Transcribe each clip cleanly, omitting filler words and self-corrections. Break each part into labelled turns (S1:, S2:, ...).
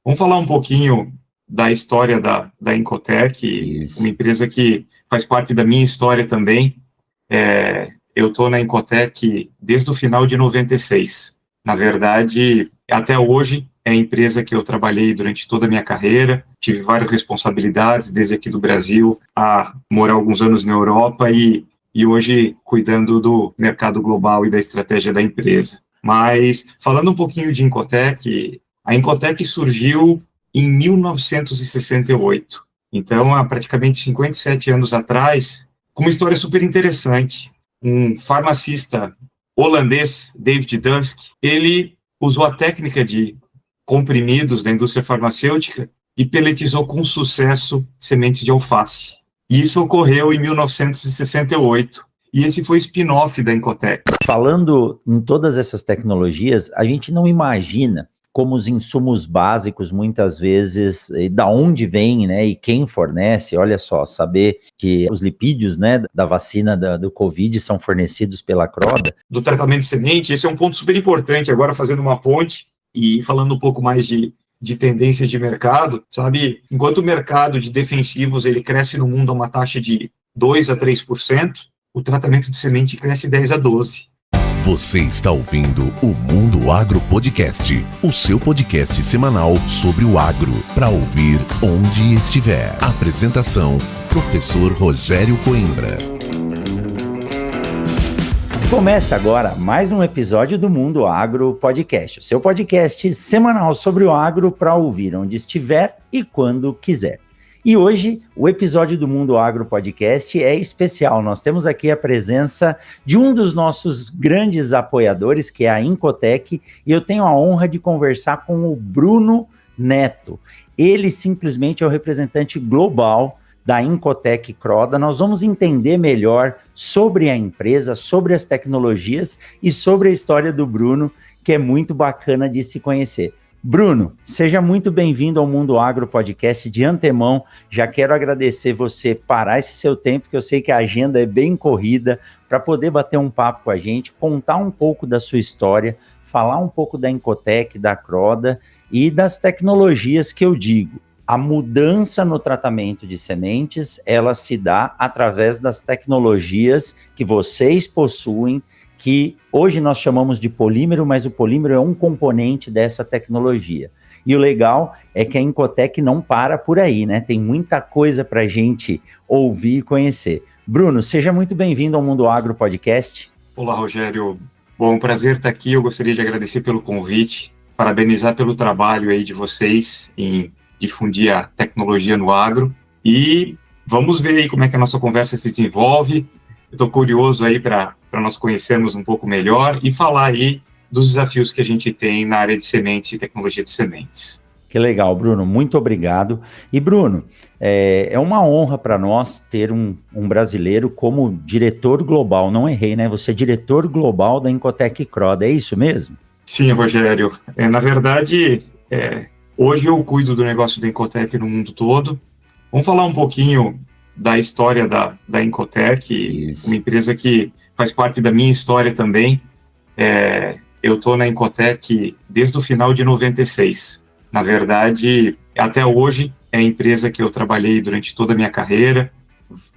S1: Vamos falar um pouquinho da história da Incotec,
S2: Isso.
S1: Uma empresa que faz parte da minha história também. Eu estou na Incotec desde o final de 96. Na verdade, até hoje é a empresa que eu trabalhei durante toda a minha carreira. Tive várias responsabilidades, desde aqui do Brasil a morar alguns anos na Europa e hoje cuidando do mercado global e da estratégia da empresa. Mas, falando um pouquinho de Incotec, a Incotec surgiu em 1968. Então, há praticamente 57 anos atrás, com uma história super interessante. Um farmacista holandês, David Dursk, ele usou a técnica de comprimidos da indústria farmacêutica e peletizou com sucesso sementes de alface. E isso ocorreu em 1968. E esse foi o spin-off da Incotec.
S2: Falando em todas essas tecnologias, a gente não imagina como os insumos básicos, muitas vezes, da onde vem, né, e quem fornece. Olha só, saber que os lipídios, né, da vacina do Covid são fornecidos pela Croda.
S1: Do tratamento de semente, esse é um ponto super importante, agora fazendo uma ponte e falando um pouco mais de tendências de mercado, sabe? Enquanto o mercado de defensivos ele cresce no mundo a uma taxa de 2 a 3%, o tratamento de semente cresce 10 a 12%.
S3: Você está ouvindo o Mundo Agro Podcast, o seu podcast semanal sobre o agro, para ouvir onde estiver. Apresentação, professor Rogério Coimbra.
S2: Começa agora mais um episódio do Mundo Agro Podcast, o seu podcast semanal sobre o agro para ouvir onde estiver e quando quiser. E hoje, o episódio do Mundo Agro Podcast é especial. Nós temos aqui a presença de um dos nossos grandes apoiadores, que é a Incotec, e eu tenho a honra de conversar com o Bruno Neto. Ele simplesmente é o representante global da Incotec Croda. Nós vamos entender melhor sobre a empresa, sobre as tecnologias e sobre a história do Bruno, que é muito bacana de se conhecer. Bruno, seja muito bem-vindo ao Mundo Agro Podcast. De antemão, já quero agradecer você parar esse seu tempo, que eu sei que a agenda é bem corrida, para poder bater um papo com a gente, contar um pouco da sua história, falar um pouco da Incotec, da Croda e das tecnologias que eu digo. A mudança no tratamento de sementes, ela se dá através das tecnologias que vocês possuem, que hoje nós chamamos de polímero, mas o polímero é um componente dessa tecnologia. E o legal é que a Incotec não para por aí, né? Tem muita coisa para a gente ouvir e conhecer. Bruno, seja muito bem-vindo ao Mundo Agro Podcast.
S1: Olá, Rogério. Bom, prazer estar aqui. Eu gostaria de agradecer pelo convite, parabenizar pelo trabalho aí de vocês em difundir a tecnologia no agro. E vamos ver aí como é que a nossa conversa se desenvolve. Eu estou curioso aí para nós conhecermos um pouco melhor e falar aí dos desafios que a gente tem na área de sementes e tecnologia de sementes.
S2: Que legal, Bruno, muito obrigado. E Bruno, é uma honra para nós ter um brasileiro como diretor global, não errei, né? Você é diretor global da Incotec Croda, é isso mesmo?
S1: Sim, Rogério. Na verdade, hoje eu cuido do negócio da Incotec no mundo todo. Vamos falar um pouquinho da história da Incotec,
S2: Isso.
S1: Uma empresa que faz parte da minha história também. Eu estou na Incotec desde o final de 96. Na verdade, até hoje é a empresa que eu trabalhei durante toda a minha carreira.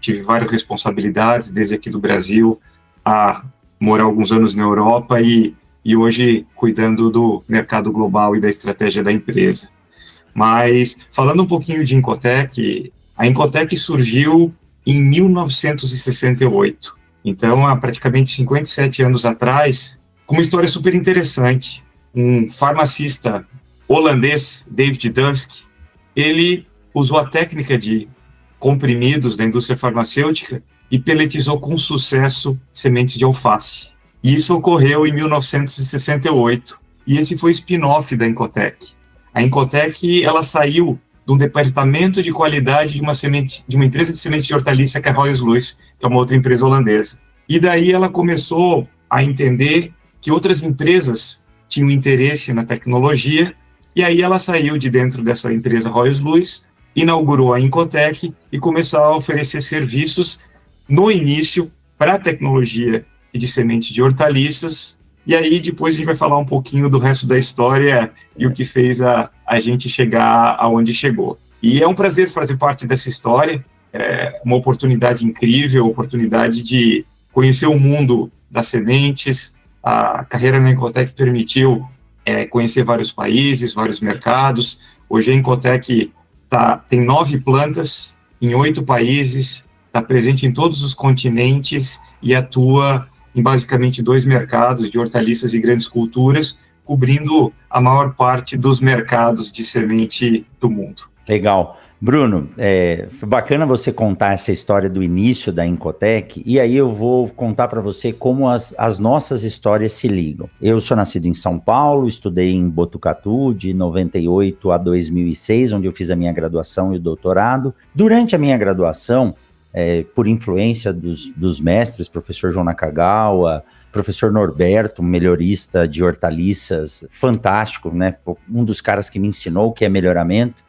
S1: Tive várias responsabilidades, desde aqui do Brasil a morar alguns anos na Europa e hoje cuidando do mercado global e da estratégia da empresa. Mas, falando um pouquinho de Incotec, a Incotec surgiu em 1968. Então, há praticamente 57 anos atrás, com uma história super interessante. Um farmacista holandês, David Dursk, ele usou a técnica de comprimidos da indústria farmacêutica e peletizou com sucesso sementes de alface. E isso ocorreu em 1968. E esse foi o spin-off da Incotec. A Incotec, ela saiu de um departamento de qualidade de uma empresa de sementes de hortaliça, que é a Royal Lewis, que é uma outra empresa holandesa. E daí ela começou a entender que outras empresas tinham interesse na tecnologia, e aí ela saiu de dentro dessa empresa Royal Lewis, inaugurou a Incotec e começou a oferecer serviços no início para a tecnologia de sementes de hortaliças E aí depois a gente vai falar um pouquinho do resto da história e o que fez a gente chegar aonde chegou. E é um prazer fazer parte dessa história, é uma oportunidade incrível, oportunidade de conhecer o mundo das sementes. A carreira na Incotec permitiu conhecer vários países, vários mercados. Hoje a Incotec tem 9 plantas em 8 países, está presente em todos os continentes e atua em basicamente 2 mercados de hortaliças e grandes culturas, cobrindo a maior parte dos mercados de semente do mundo.
S2: Legal. Bruno, foi bacana você contar essa história do início da Incotec, e aí eu vou contar para você como as nossas histórias se ligam. Eu sou nascido em São Paulo, estudei em Botucatu de 98 a 2006, onde eu fiz a minha graduação e o doutorado. Durante a minha graduação, por influência dos mestres, professor João Nakagawa, professor Norberto, melhorista de hortaliças, fantástico, né? Um dos caras que me ensinou o que é melhoramento.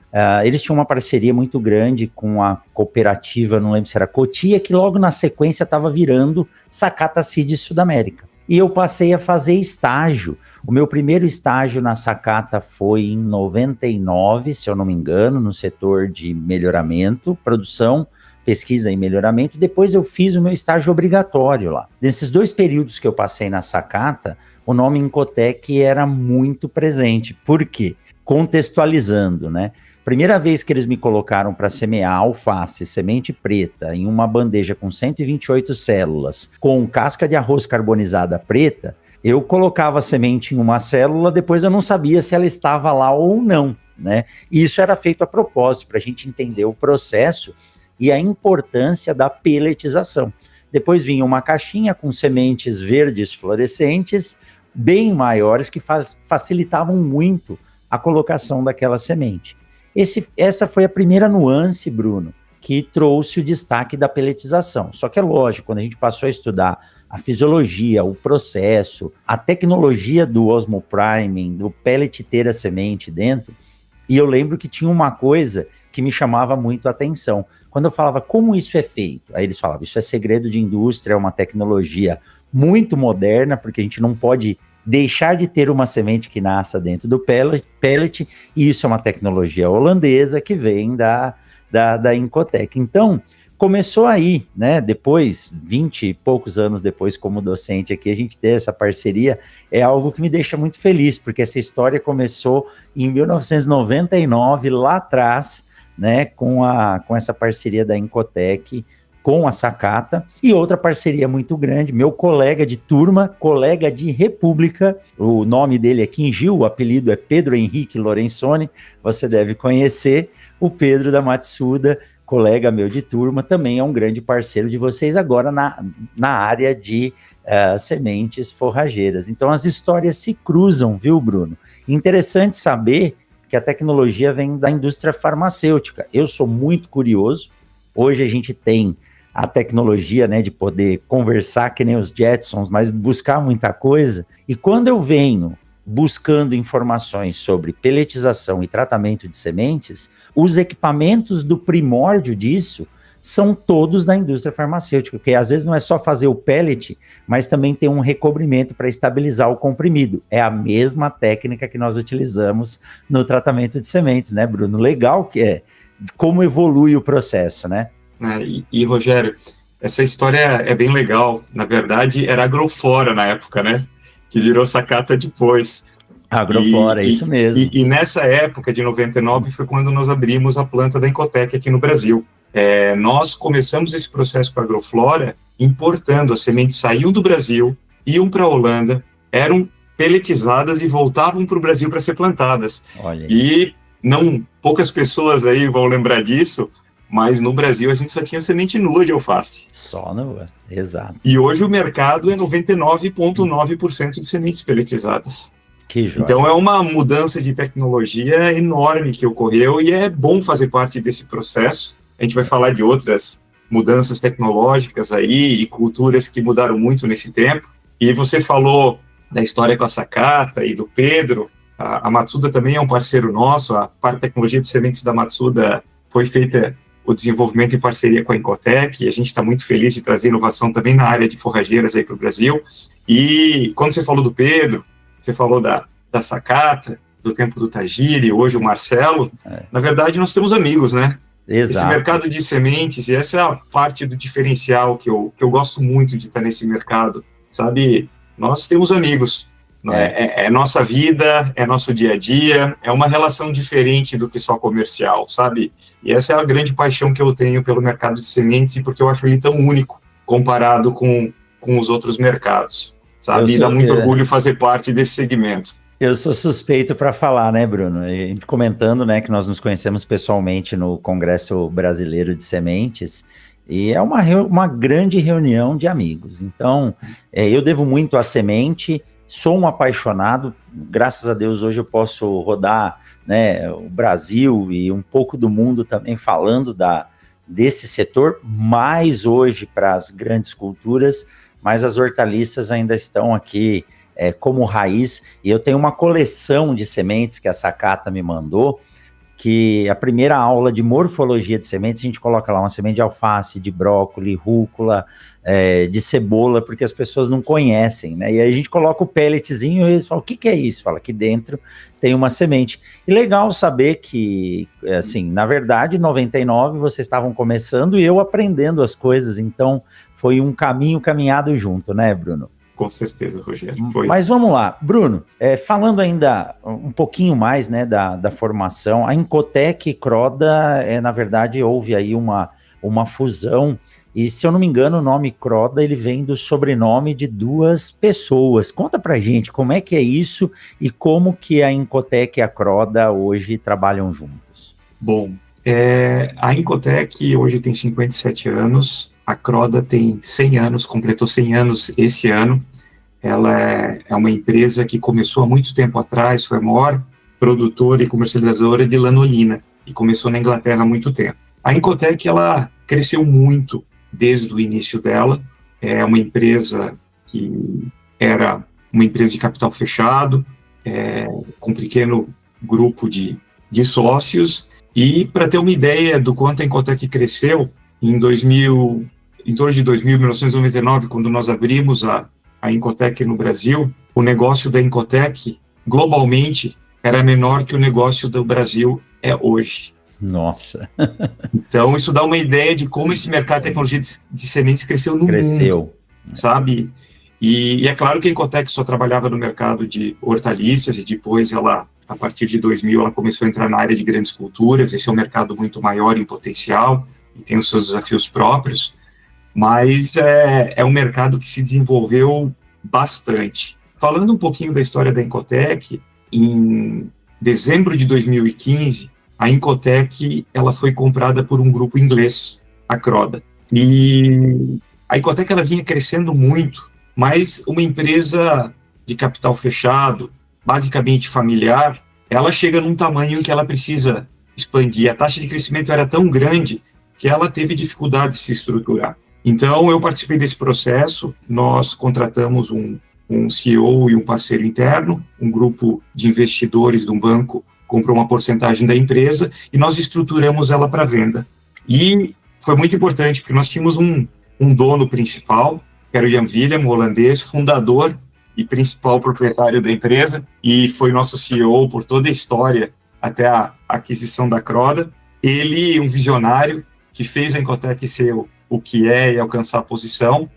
S2: Eles tinham uma parceria muito grande com a cooperativa, não lembro se era Cotia, que logo na sequência estava virando Sakata Seeds Sudamérica. E eu passei a fazer estágio. O meu primeiro estágio na Sakata foi em 99, se eu não me engano, no setor de melhoramento, produção, pesquisa e melhoramento. Depois eu fiz o meu estágio obrigatório lá. Nesses 2 períodos que eu passei na Sakata, o nome Incotec era muito presente. Por quê? Contextualizando, né? Primeira vez que eles me colocaram para semear alface, semente preta, em uma bandeja com 128 células, com casca de arroz carbonizada preta, eu colocava a semente em uma célula, depois eu não sabia se ela estava lá ou não, né? E isso era feito a propósito, para a gente entender o processo e a importância da pelletização. Depois vinha uma caixinha com sementes verdes fluorescentes, bem maiores, que facilitavam muito a colocação daquela semente. Essa foi a primeira nuance, Bruno, que trouxe o destaque da pelletização. Só que é lógico, quando a gente passou a estudar a fisiologia, o processo, a tecnologia do osmopriming, do pellet ter a semente dentro, e eu lembro que tinha uma coisa que me chamava muito a atenção. Quando eu falava como isso é feito, aí eles falavam, isso é segredo de indústria, é uma tecnologia muito moderna, porque a gente não pode deixar de ter uma semente que nasça dentro do pellet, e isso é uma tecnologia holandesa que vem da Incotec. Então, começou aí, né, depois, 20 e poucos anos depois, como docente aqui, a gente ter essa parceria, é algo que me deixa muito feliz, porque essa história começou em 1999, lá atrás, né, com essa parceria da Incotec, com a Sakata, e outra parceria muito grande, meu colega de turma, colega de república, o nome dele é Kinjil, o apelido é Pedro Henrique Lorenzoni, você deve conhecer, o Pedro da Matsuda, colega meu de turma, também é um grande parceiro de vocês agora na área de sementes forrageiras. Então as histórias se cruzam, viu, Bruno? Interessante saber que a tecnologia vem da indústria farmacêutica. Eu sou muito curioso, hoje a gente tem a tecnologia, né, de poder conversar que nem os Jetsons, mas buscar muita coisa. E quando eu venho buscando informações sobre pelletização e tratamento de sementes, os equipamentos do primórdio disso são todos da indústria farmacêutica, porque às vezes não é só fazer o pellet, mas também tem um recobrimento para estabilizar o comprimido. É a mesma técnica que nós utilizamos no tratamento de sementes, né, Bruno? Legal que é, como evolui o processo, né?
S1: E Rogério, essa história é bem legal. Na verdade, era Agroflora na época, né? Que virou Sakata depois.
S2: Agroflora, é isso mesmo.
S1: E nessa época, de 99, foi quando nós abrimos a planta da Incotec aqui no Brasil. Nós começamos esse processo com a Agroflora importando. As sementes saíam do Brasil, iam para a Holanda, eram pelletizadas e voltavam para o Brasil para ser plantadas.
S2: Olha aí.
S1: E poucas pessoas aí vão lembrar disso, mas no Brasil a gente só tinha semente nua de alface.
S2: Só nua, exato.
S1: E hoje o mercado é 99,9% de sementes pelletizadas.
S2: Que joia.
S1: Então é uma mudança de tecnologia enorme que ocorreu e é bom fazer parte desse processo. A gente vai falar de outras mudanças tecnológicas aí e culturas que mudaram muito nesse tempo. E você falou da história com a Sakata e do Pedro. A Matsuda também é um parceiro nosso. A parte de tecnologia de sementes da Matsuda foi feita o desenvolvimento em parceria com a Incotec, e a gente está muito feliz de trazer inovação também na área de forrageiras aí para o Brasil. E quando você falou do Pedro, você falou da Sakata, do tempo do Tajiri, hoje o Marcelo, na verdade nós temos amigos, né?
S2: Exato.
S1: Esse mercado de sementes, e essa é a parte do diferencial que eu gosto muito de estar nesse mercado, sabe? Nós temos amigos, é nossa vida, é nosso dia a dia, é uma relação diferente do que só comercial, sabe? E essa é a grande paixão que eu tenho pelo mercado de sementes, e porque eu acho ele tão único comparado com os outros mercados, sabe? E dá muito orgulho fazer parte desse segmento.
S2: Eu sou suspeito para falar, né, Bruno? A gente comentando, né, que nós nos conhecemos pessoalmente no Congresso Brasileiro de Sementes, e é uma grande reunião de amigos. Então, eu devo muito à semente, sou um apaixonado, graças a Deus hoje eu posso rodar, né, o Brasil e um pouco do mundo também falando desse setor, mais hoje para as grandes culturas, mas as hortaliças ainda estão aqui como raiz, e eu tenho uma coleção de sementes que a Sakata me mandou, que a primeira aula de morfologia de sementes, a gente coloca lá uma semente de alface, de brócolis, rúcula, de cebola, porque as pessoas não conhecem, né? E aí a gente coloca o pelletzinho e eles falam, o que é isso? Fala, aqui dentro tem uma semente. E legal saber que, assim, na verdade, em 99 vocês estavam começando e eu aprendendo as coisas, então foi um caminho caminhado junto, né, Bruno?
S1: Com certeza, Rogério. Foi.
S2: Mas vamos lá, Bruno, falando ainda um pouquinho mais, né, da formação, a Incotec e Croda, na verdade, houve aí uma fusão, e se eu não me engano, o nome Croda, ele vem do sobrenome de duas pessoas. Conta pra gente como é que é isso e como que a Incotec e a Croda hoje trabalham juntos.
S1: Bom, a Incotec hoje tem 57 anos, a Croda tem 100 anos, completou 100 anos esse ano. Ela é uma empresa que começou há muito tempo atrás, foi a maior produtora e comercializadora de lanolina, e começou na Inglaterra há muito tempo. A Incotec, ela cresceu muito desde o início dela, é uma empresa que era uma empresa de capital fechado, com um pequeno grupo de sócios, e para ter uma ideia do quanto a Incotec cresceu, em torno de 1999, quando nós abrimos a Incotec no Brasil, o negócio da Incotec, globalmente, era menor que o negócio do Brasil é hoje.
S2: Nossa!
S1: Então, isso dá uma ideia de como esse mercado de tecnologia de sementes cresceu no mundo, sabe? E é claro que a Incotec só trabalhava no mercado de hortaliças, e depois ela, a partir de 2000, ela começou a entrar na área de grandes culturas. Esse é um mercado muito maior em potencial, e tem os seus desafios próprios, mas é um mercado que se desenvolveu bastante. Falando um pouquinho da história da Incotec, em dezembro de 2015, a Incotec ela foi comprada por um grupo inglês, a Croda. E a Incotec ela vinha crescendo muito, mas uma empresa de capital fechado, basicamente familiar, ela chega num tamanho em que ela precisa expandir. A taxa de crescimento era tão grande que ela teve dificuldade de se estruturar. Então, eu participei desse processo, nós contratamos um CEO e um parceiro interno, um grupo de investidores de um banco comprou uma porcentagem da empresa e nós estruturamos ela para venda. E foi muito importante, porque nós tínhamos um dono principal, que era o Jan Willem, um holandês, fundador e principal proprietário da empresa, e foi nosso CEO por toda a história até a aquisição da Croda. Ele, um visionário, que fez a Incotec ser o que é e alcançar a posição.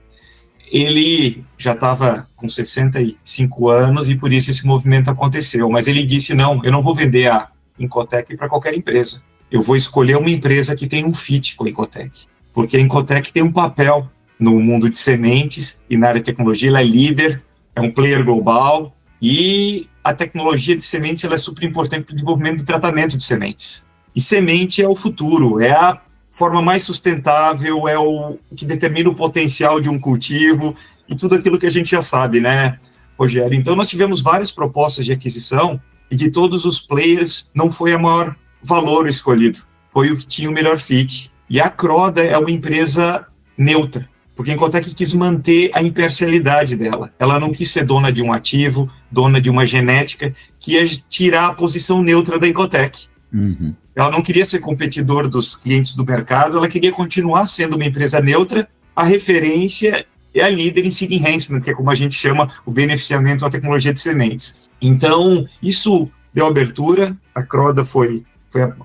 S1: Ele já estava com 65 anos e por isso esse movimento aconteceu. Mas ele disse, não, eu não vou vender a Incotec para qualquer empresa. Eu vou escolher uma empresa que tem um fit com a Incotec. Porque a Incotec tem um papel no mundo de sementes e na área de tecnologia. Ela é líder, é um player global e a tecnologia de sementes ela é super importante para o desenvolvimento e tratamento de sementes. E semente é o futuro, é a forma mais sustentável, é o que determina o potencial de um cultivo e tudo aquilo que a gente já sabe, né, Rogério? Então, nós tivemos várias propostas de aquisição e de todos os players não foi o maior valor escolhido, foi o que tinha o melhor fit. E a Croda é uma empresa neutra, porque a Incotec quis manter a imparcialidade dela. Ela não quis ser dona de um ativo, dona de uma genética, que ia tirar a posição neutra da Incotec.
S2: Uhum.
S1: Ela não queria ser competidor dos clientes do mercado, ela queria continuar sendo uma empresa neutra, a referência é a líder em seed enhancement, que é como a gente chama o beneficiamento à tecnologia de sementes. Então, isso deu abertura, a Croda foi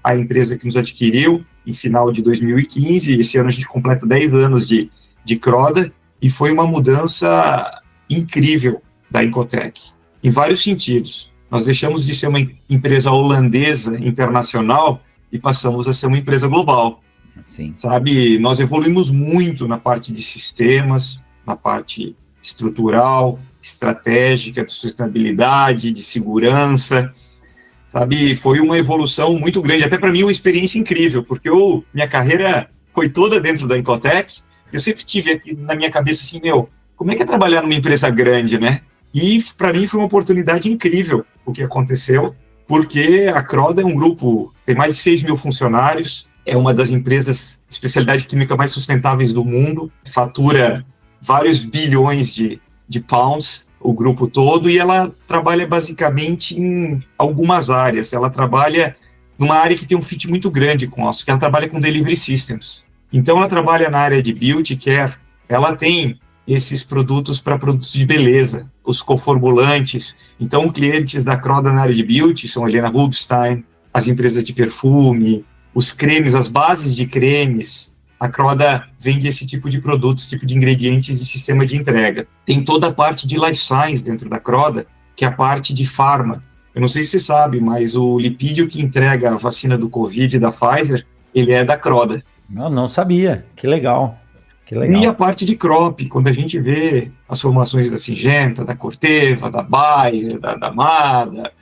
S1: a empresa que nos adquiriu em final de 2015, esse ano a gente completa 10 anos de Croda, e foi uma mudança incrível da Incotec, em vários sentidos. Nós deixamos de ser uma empresa holandesa internacional e passamos a ser uma empresa global.
S2: Sim.
S1: Sabe, nós evoluímos muito na parte de sistemas, na parte estrutural, estratégica, de sustentabilidade, de segurança. Sabe, foi uma evolução muito grande, até para mim uma experiência incrível, porque minha carreira foi toda dentro da Incotec. Eu sempre tive aqui na minha cabeça assim, como é que é trabalhar numa empresa grande, né? E para mim foi uma oportunidade incrível o que aconteceu, porque a Croda é um grupo, tem mais de 6 mil funcionários, é uma das empresas de especialidade química mais sustentáveis do mundo, fatura vários bilhões de pounds, o grupo todo, e ela trabalha basicamente em algumas áreas. Ela trabalha numa área que tem um fit muito grande com o nosso, que ela trabalha com delivery systems. Então ela trabalha na área de beauty care, ela tem esses produtos para produtos de beleza, os coformulantes. Então, clientes da Croda na área de beauty são a Helena Rubinstein, as empresas de perfume, os cremes, as bases de cremes. A Croda vende esse tipo de produtos, tipo de ingredientes e sistema de entrega. Tem toda a parte de life science dentro da Croda, que é a parte de farma. Eu não sei se você sabe, mas o lipídio que entrega a vacina do Covid da Pfizer, ele é da Croda.
S2: Não sabia, que legal. Que legal.
S1: E a parte de crop, quando a gente vê as formações da Syngenta, da Corteva, da Bayer, da Mada,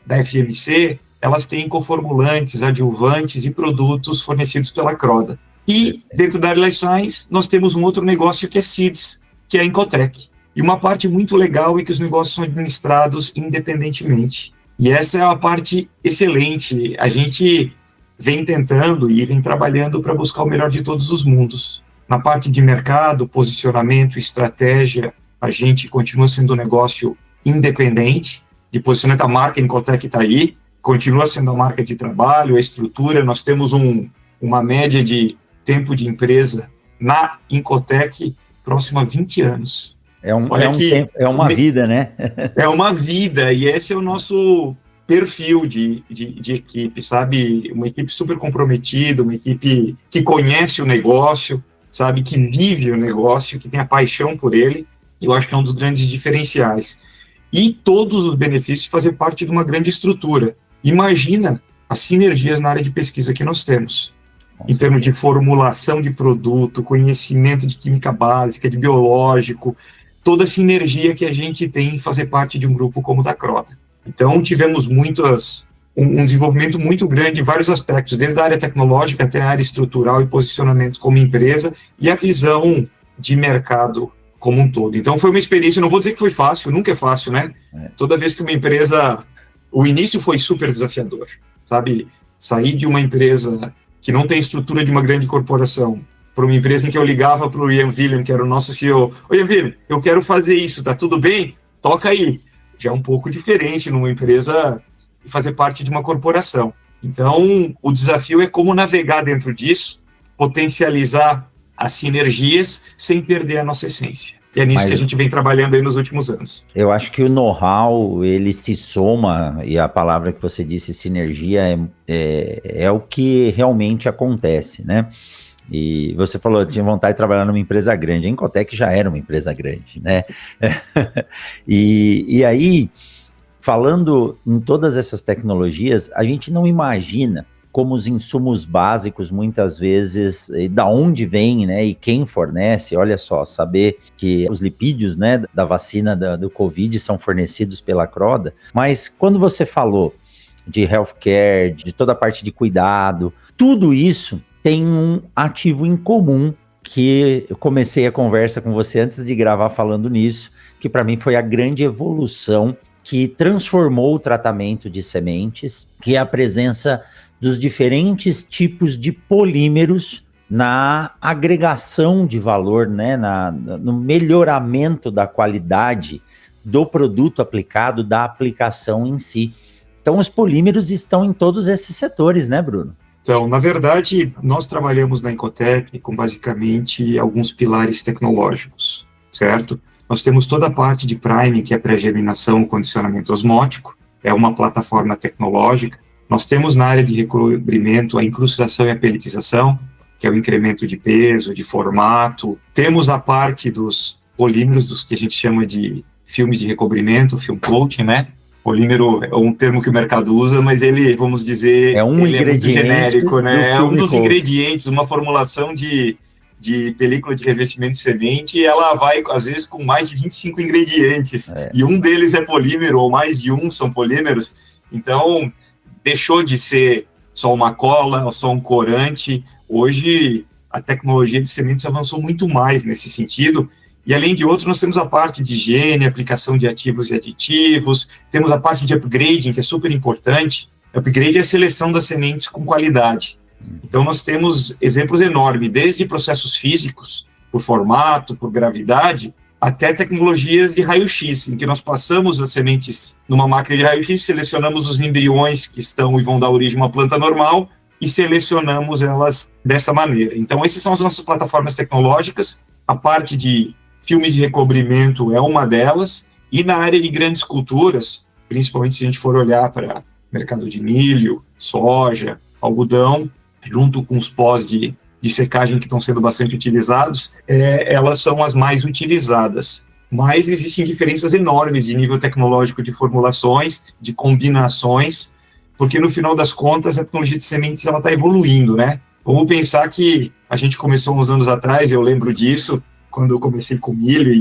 S1: da FMC, elas têm coformulantes, adjuvantes e produtos fornecidos pela Croda. E dentro da área Life Science, nós temos um outro negócio que é Seeds, que é a Incotec. E uma parte muito legal é que os negócios são administrados independentemente. E essa é uma parte excelente. A gente vem tentando e vem trabalhando para buscar o melhor de todos os mundos. Na parte de mercado, posicionamento, estratégia, a gente continua sendo um negócio independente, de posicionamento. A marca Incotec está aí, continua sendo a marca de trabalho, a estrutura. Nós temos uma média de tempo de empresa na Incotec próximo a 20 anos.
S2: É uma vida, né?
S1: É uma vida, e esse é o nosso perfil de equipe, sabe? Uma equipe super comprometida, uma equipe que conhece o negócio, sabe, que vive o negócio, que tem a paixão por ele. Eu acho que é um dos grandes diferenciais. E todos os benefícios de fazer parte de uma grande estrutura. Imagina as sinergias na área de pesquisa que nós temos, em termos de formulação de produto, conhecimento de química básica, de biológico, toda a sinergia que a gente tem em fazer parte de um grupo como o da Croda. Então, tivemos um desenvolvimento muito grande em vários aspectos, desde a área tecnológica até a área estrutural e posicionamento como empresa e a visão de mercado como um todo. Então, foi uma experiência, não vou dizer que foi fácil, nunca é fácil, né? Toda vez que uma empresa... O início foi super desafiador, sabe? Sair de uma empresa que não tem estrutura de uma grande corporação para uma empresa em que eu ligava para o Ian Willem, que era o nosso CEO. Oi, Ian Willem, eu quero fazer isso, tá tudo bem? Toca aí. Já é um pouco diferente numa empresa e fazer parte de uma corporação. Então, o desafio é como navegar dentro disso, potencializar as sinergias sem perder a nossa essência. E é nisso que a gente vem trabalhando aí nos últimos anos.
S2: Eu acho que o know-how, ele se soma, e a palavra que você disse, sinergia, é o que realmente acontece, né? E você falou, eu tinha vontade de trabalhar numa empresa grande. A Incotec já era uma empresa grande, né? E aí, falando em todas essas tecnologias, a gente não imagina como os insumos básicos, muitas vezes, da onde vem, né, e quem fornece. Olha só, saber que os lipídios, né, da vacina do Covid são fornecidos pela Croda, mas quando você falou de healthcare, de toda a parte de cuidado, tudo isso tem um ativo em comum, que eu comecei a conversa com você antes de gravar falando nisso, que para mim foi a grande evolução que transformou o tratamento de sementes, que é a presença dos diferentes tipos de polímeros na agregação de valor, né, no melhoramento da qualidade do produto aplicado, da aplicação em si. Então, os polímeros estão em todos esses setores, né, Bruno?
S1: Então, na verdade, nós trabalhamos na Incotec com basicamente alguns pilares tecnológicos, certo? Nós temos toda a parte de priming, que é pré-germinação, condicionamento osmótico, é uma plataforma tecnológica. Nós temos na área de recobrimento a incrustação e a pelletização, que é o incremento de peso, de formato. Temos a parte dos polímeros, dos que a gente chama de filmes de recobrimento, film coating, né? Polímero é um termo que o mercado usa, mas ele, vamos dizer,
S2: é muito
S1: genérico, né? É um dos
S2: coating.
S1: ingredientes, uma formulação de película de revestimento de semente, e ela vai, às vezes, com mais de 25 ingredientes, e um deles é polímero, ou mais de um são polímeros. Então, deixou de ser só uma cola, ou só um corante. Hoje, a tecnologia de sementes avançou muito mais nesse sentido, e além de outros, nós temos a parte de higiene, aplicação de ativos e aditivos, temos a parte de upgrading, que é super importante. Upgrade é a seleção das sementes com qualidade. Então, nós temos exemplos enormes, desde processos físicos, por formato, por gravidade, até tecnologias de raio-x, em que nós passamos as sementes numa máquina de raio-x, selecionamos os embriões que estão e vão dar origem a uma planta normal e selecionamos elas dessa maneira. Então, essas são as nossas plataformas tecnológicas. A parte de filmes de recobrimento é uma delas, e na área de grandes culturas, principalmente se a gente for olhar para mercado de milho, soja, algodão, junto com os pós de secagem que estão sendo bastante utilizados, elas são as mais utilizadas. Mas existem diferenças enormes de nível tecnológico de formulações, de combinações, porque no final das contas a tecnologia de sementes está evoluindo, né? Vamos pensar que a gente começou uns anos atrás, eu lembro disso, quando eu comecei com milho,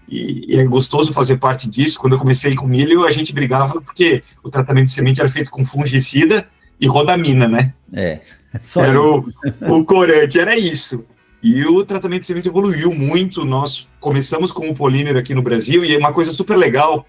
S1: e é gostoso fazer parte disso. Quando eu comecei com milho, a gente brigava porque o tratamento de semente era feito com fungicida e rodamina, né? Era o corante, era isso. E o tratamento de sementes evoluiu muito. Nós começamos com o polímero aqui no Brasil, e é uma coisa super legal,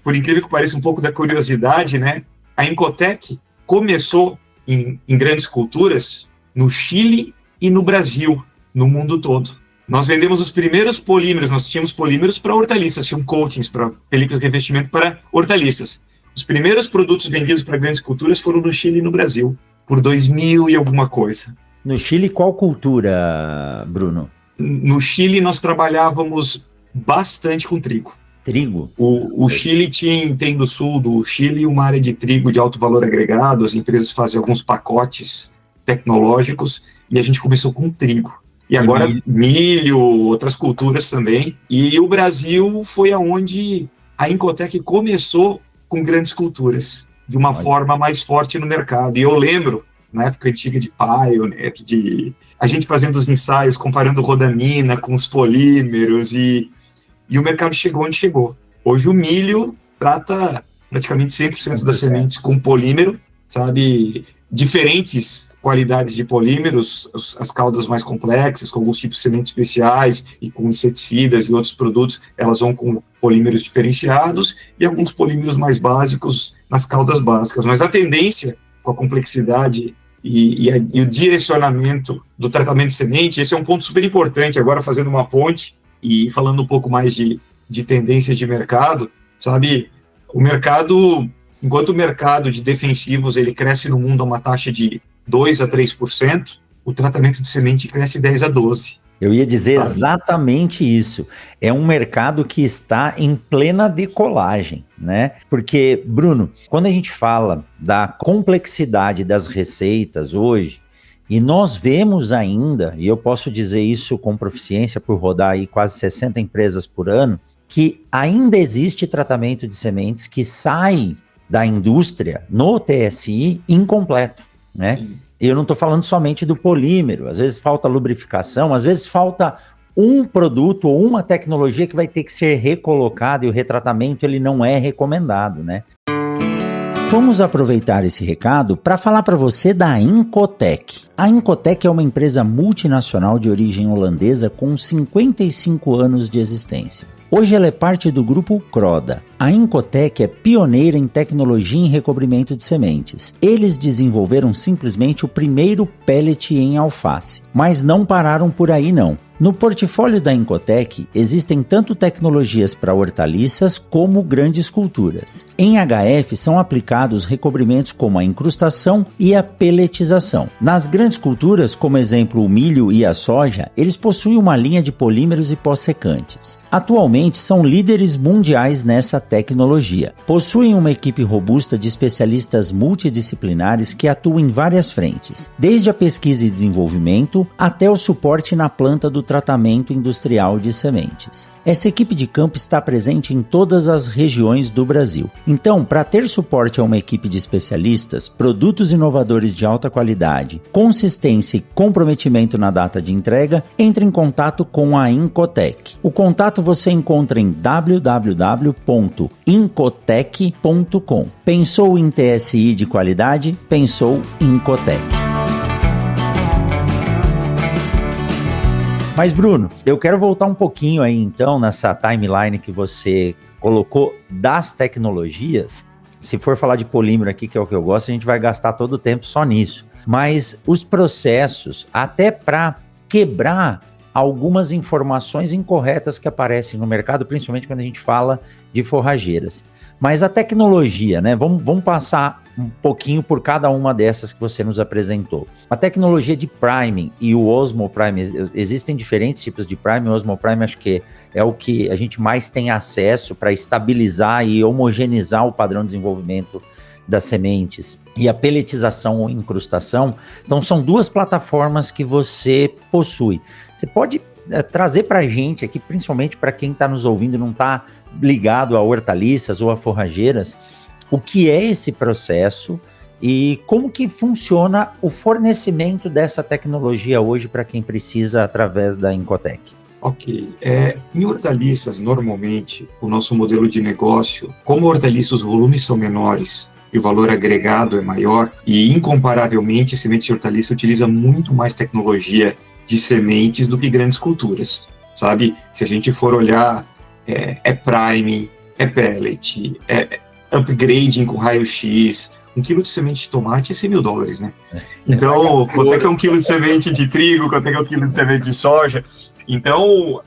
S1: por incrível que pareça, um pouco da curiosidade, né? A Incotec começou em grandes culturas no Chile e no Brasil, no mundo todo. Nós vendemos os primeiros polímeros, nós tínhamos polímeros para hortaliças, film coatings, para películas de revestimento para hortaliças. Os primeiros produtos vendidos para grandes culturas foram no Chile e no Brasil, por 2000 e alguma coisa.
S2: No Chile, qual cultura, Bruno?
S1: No Chile, nós trabalhávamos bastante com trigo.
S2: Trigo?
S1: O Chile tem do sul do Chile uma área de trigo de alto valor agregado, as empresas fazem alguns pacotes tecnológicos, e a gente começou com trigo. E agora milho, outras culturas também. E o Brasil foi aonde a Incotec começou com grandes culturas, de uma forma mais forte no mercado. E eu lembro, na época antiga de Pioneer, a gente fazendo os ensaios, comparando rodamina com os polímeros, e o mercado chegou onde chegou. Hoje o milho trata praticamente 100% das sementes com polímero, sabe? Diferentes qualidades de polímeros, as caudas mais complexas, com alguns tipos de sementes especiais e com inseticidas e outros produtos, elas vão com polímeros diferenciados, e alguns polímeros mais básicos nas caudas básicas. Mas a tendência, com a complexidade e o direcionamento do tratamento de semente, esse é um ponto super importante. Agora, fazendo uma ponte e falando um pouco mais de tendências de mercado, sabe, o mercado, enquanto o mercado de defensivos ele cresce no mundo a uma taxa de 2 a 3%, o tratamento de semente cresce 10 a 12%.
S2: Eu ia dizer exatamente isso. É um mercado que está em plena decolagem, né? Porque, Bruno, quando a gente fala da complexidade das receitas hoje, e nós vemos ainda, e eu posso dizer isso com proficiência por rodar aí quase 60 empresas por ano, que ainda existe tratamento de sementes que sai da indústria no TSI incompleto, né? Sim. Eu não estou falando somente do polímero, às vezes falta lubrificação, às vezes falta um produto ou uma tecnologia que vai ter que ser recolocada, e o retratamento ele não é recomendado, né? Vamos aproveitar esse recado para falar para você da Incotec. A Incotec é uma empresa multinacional de origem holandesa com 55 anos de existência. Hoje ela é parte do grupo Croda. A Incotec é pioneira em tecnologia em recobrimento de sementes. Eles desenvolveram simplesmente o primeiro pellet em alface, mas não pararam por aí não. No portfólio da Incotec, existem tanto tecnologias para hortaliças como grandes culturas. Em HF são aplicados recobrimentos como a incrustação e a peletização. Nas grandes culturas, como exemplo o milho e a soja, eles possuem uma linha de polímeros e pós-secantes. Atualmente são líderes mundiais nessa tecnologia. Possuem uma equipe robusta de especialistas multidisciplinares que atuam em várias frentes, desde a pesquisa e desenvolvimento até o suporte na planta do tratamento industrial de sementes. Essa equipe de campo está presente em todas as regiões do Brasil. Então, para ter suporte a uma equipe de especialistas, produtos inovadores de alta qualidade, consistência e comprometimento na data de entrega, entre em contato com a Incotec. O contato você encontra em www.incotec.com. Pensou em TSI de qualidade? Pensou em Incotec. Mas, Bruno, eu quero voltar um pouquinho aí, então, nessa timeline que você colocou das tecnologias. Se for falar de polímero aqui, que é o que eu gosto, a gente vai gastar todo o tempo só nisso. Mas os processos, até para quebrar algumas informações incorretas que aparecem no mercado, principalmente quando a gente fala de forrageiras. Mas a tecnologia, né? Vamos passar um pouquinho por cada uma dessas que você nos apresentou. A tecnologia de priming e o Osmoprime, existem diferentes tipos de priming. O Osmoprime acho que é o que a gente mais tem acesso para estabilizar e homogeneizar o padrão de desenvolvimento das sementes. E a peletização ou incrustação, então são duas plataformas que você possui. Você pode trazer para a gente aqui, principalmente para quem está nos ouvindo e não está ligado a hortaliças ou a forrageiras, o que é esse processo e como que funciona o fornecimento dessa tecnologia hoje para quem precisa através da Incotec?
S1: Ok. Em hortaliças, normalmente, o nosso modelo de negócio, como hortaliças os volumes são menores e o valor agregado é maior, e incomparavelmente a semente de hortaliça utiliza muito mais tecnologia de sementes do que grandes culturas, sabe? Se a gente for olhar, priming, pellet, upgrading com raio-x, 1 quilo de semente de tomate é $100.000, né? Então, quanto é que é 1 quilo de semente de trigo, quanto é que é 1 quilo de semente de soja? Então,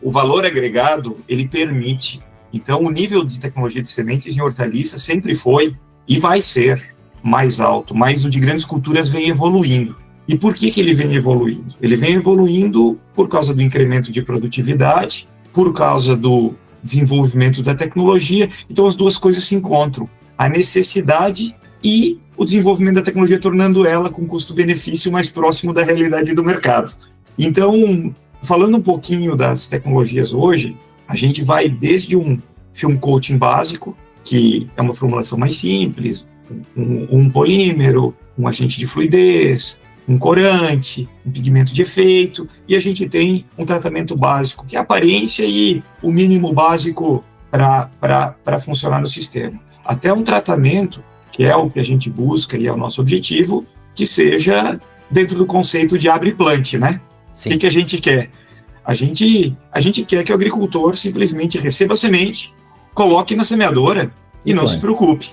S1: o valor agregado, ele permite. Então, o nível de tecnologia de sementes em hortaliças sempre foi e vai ser mais alto, mas o de grandes culturas vem evoluindo. E por que ele vem evoluindo? Ele vem evoluindo por causa do incremento de produtividade, por causa do desenvolvimento da tecnologia. Então, as duas coisas se encontram. A necessidade e o desenvolvimento da tecnologia, tornando ela com custo-benefício mais próximo da realidade do mercado. Então, falando um pouquinho das tecnologias hoje, a gente vai desde um film coating básico, que é uma formulação mais simples, um polímero, um agente de fluidez, um corante, um pigmento de efeito, e a gente tem um tratamento básico, que é a aparência e o mínimo básico para funcionar no sistema. Até um tratamento, que é o que a gente busca e é o nosso objetivo, que seja dentro do conceito de abre e plante, né? Sim. O que a gente quer? A gente quer que o agricultor simplesmente receba a semente, coloque na semeadora e não se preocupe.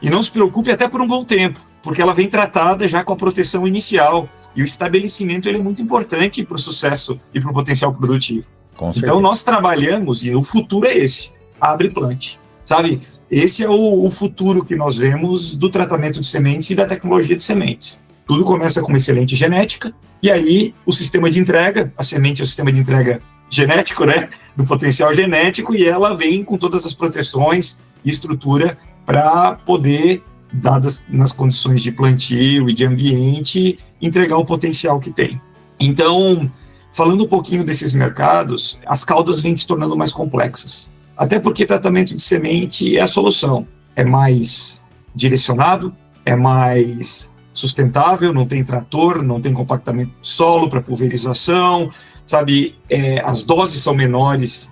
S1: E não se preocupe até por um bom tempo, porque ela vem tratada já com a proteção inicial. E o estabelecimento ele é muito importante para o sucesso e para o potencial produtivo. Então nós trabalhamos, e o futuro é esse, abre e plante. Sabe, esse é o futuro que nós vemos do tratamento de sementes e da tecnologia de sementes. Tudo começa com uma excelente genética, e aí o sistema de entrega, a semente é o sistema de entrega genético, né, do potencial genético, e ela vem com todas as proteções e estrutura para poder, dadas nas condições de plantio e de ambiente, entregar o potencial que tem. Então, falando um pouquinho desses mercados, as caudas vêm se tornando mais complexas. Até porque tratamento de semente é a solução. É mais direcionado, é mais sustentável, não tem trator, não tem compactamento de solo para pulverização, sabe? As doses são menores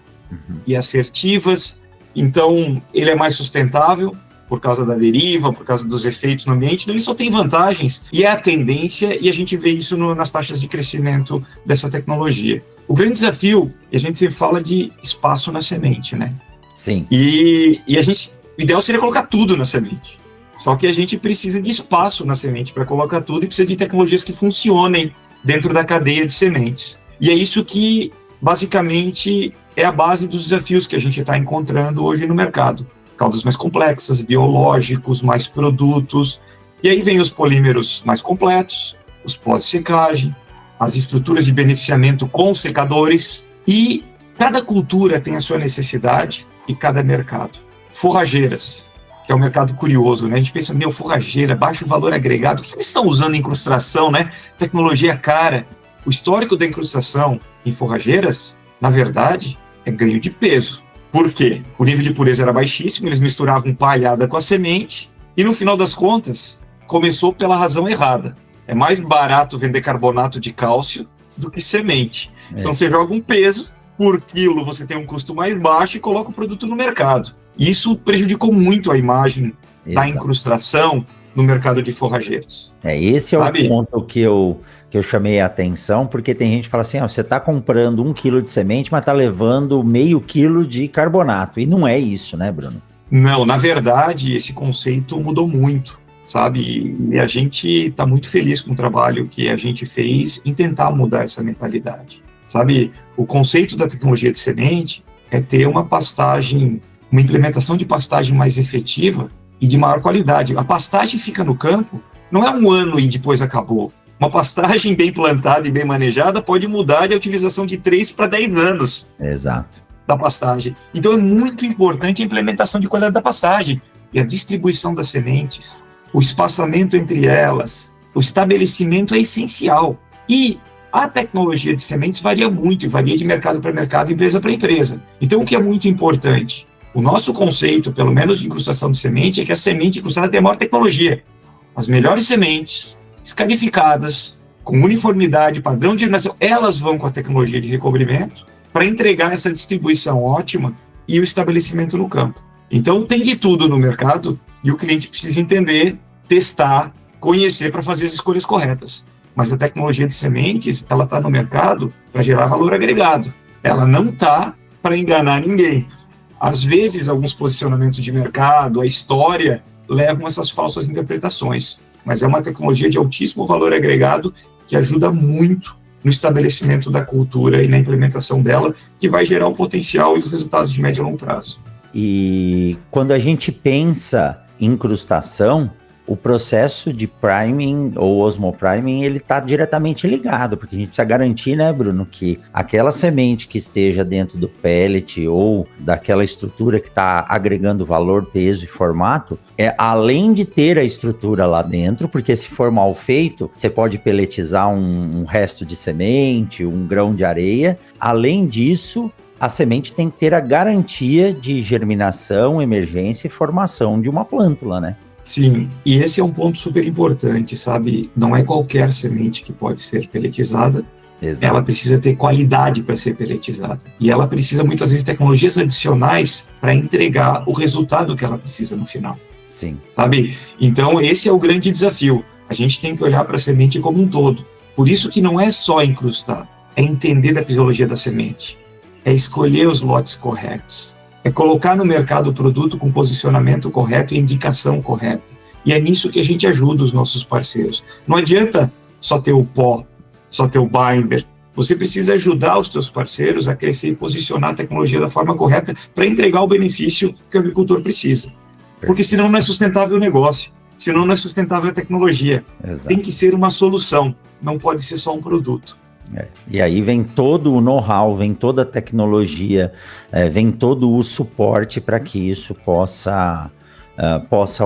S1: e assertivas, então ele é mais sustentável por causa da deriva, por causa dos efeitos no ambiente, então ele só tem vantagens, e é a tendência, e a gente vê isso nas taxas de crescimento dessa tecnologia. O grande desafio, e a gente sempre fala de espaço na semente, né?
S2: Sim.
S1: E o ideal seria colocar tudo na semente. Só que a gente precisa de espaço na semente para colocar tudo e precisa de tecnologias que funcionem dentro da cadeia de sementes. E é isso que, basicamente, é a base dos desafios que a gente está encontrando hoje no mercado. Caldas mais complexas, biológicos, mais produtos. E aí vem os polímeros mais completos, os pós-secagem, as estruturas de beneficiamento com secadores. E cada cultura tem a sua necessidade e cada mercado. Forrageiras, que é um mercado curioso, né? A gente pensa, forrageira, baixo valor agregado, o que eles estão usando em incrustação, né? Tecnologia cara. O histórico da incrustação em forrageiras, na verdade, é ganho de peso. Por quê? O nível de pureza era baixíssimo, eles misturavam palhada com a semente, e no final das contas, começou pela razão errada. É mais barato vender carbonato de cálcio do que semente. Então você joga um peso, por quilo você tem um custo mais baixo e coloca o produto no mercado. Isso prejudicou muito a imagem da incrustação no mercado de forrageiras.
S2: Esse é o ponto que eu chamei a atenção, porque tem gente que fala assim, você está comprando 1 quilo de semente, mas está levando meio quilo de carbonato. E não é isso, né, Bruno?
S1: Não, na verdade, esse conceito mudou muito, sabe? E a gente está muito feliz com o trabalho que a gente fez em tentar mudar essa mentalidade. Sabe, o conceito da tecnologia de semente é ter uma pastagem, uma implementação de pastagem mais efetiva e de maior qualidade. A pastagem fica no campo, não é 1 ano e depois acabou. Uma pastagem bem plantada e bem manejada pode mudar de utilização de 3 para 10 anos.
S2: Exato.
S1: Da pastagem. Então é muito importante a implementação de qualidade da pastagem e a distribuição das sementes, o espaçamento entre elas, o estabelecimento é essencial. E a tecnologia de sementes varia muito, varia de mercado para mercado, empresa para empresa. Então, o que é muito importante? O nosso conceito, pelo menos de incrustação de semente, é que a semente incrustada tem a maior tecnologia. As melhores sementes, escarificadas, com uniformidade, padrão de germinação, elas vão com a tecnologia de recobrimento para entregar essa distribuição ótima e o estabelecimento no campo. Então, tem de tudo no mercado e o cliente precisa entender, testar, conhecer para fazer as escolhas corretas. Mas a tecnologia de sementes, ela está no mercado para gerar valor agregado. Ela não está para enganar ninguém. Às vezes, alguns posicionamentos de mercado, a história, levam essas falsas interpretações. Mas é uma tecnologia de altíssimo valor agregado que ajuda muito no estabelecimento da cultura e na implementação dela, que vai gerar o potencial e os resultados de médio e longo prazo.
S2: E quando a gente pensa em incrustação, o processo de priming ou osmopriming, ele está diretamente ligado, porque a gente precisa garantir, né, Bruno, que aquela semente que esteja dentro do pellet ou daquela estrutura que está agregando valor, peso e formato, além de ter a estrutura lá dentro, porque se for mal feito, você pode pelletizar um resto de semente, um grão de areia. Além disso, a semente tem que ter a garantia de germinação, emergência e formação de uma plântula, né?
S1: Sim, e esse é um ponto super importante, sabe? Não é qualquer semente que pode ser pelletizada. Exato. Ela precisa ter qualidade para ser pelletizada. E ela precisa, muitas vezes, de tecnologias adicionais para entregar o resultado que ela precisa no final.
S2: Sim.
S1: Sabe? Então, esse é o grande desafio. A gente tem que olhar para a semente como um todo. Por isso que não é só incrustar, é entender da fisiologia da semente, é escolher os lotes corretos, é colocar no mercado o produto com posicionamento correto e indicação correta. E é nisso que a gente ajuda os nossos parceiros. Não adianta só ter o pó, só ter o binder. Você precisa ajudar os seus parceiros a crescer e posicionar a tecnologia da forma correta para entregar o benefício que o agricultor precisa. Porque senão não é sustentável o negócio, senão não é sustentável a tecnologia.
S2: Exato.
S1: Tem que ser uma solução, não pode ser só um produto.
S2: E aí vem todo o know-how, vem toda a tecnologia, vem todo o suporte para que isso possa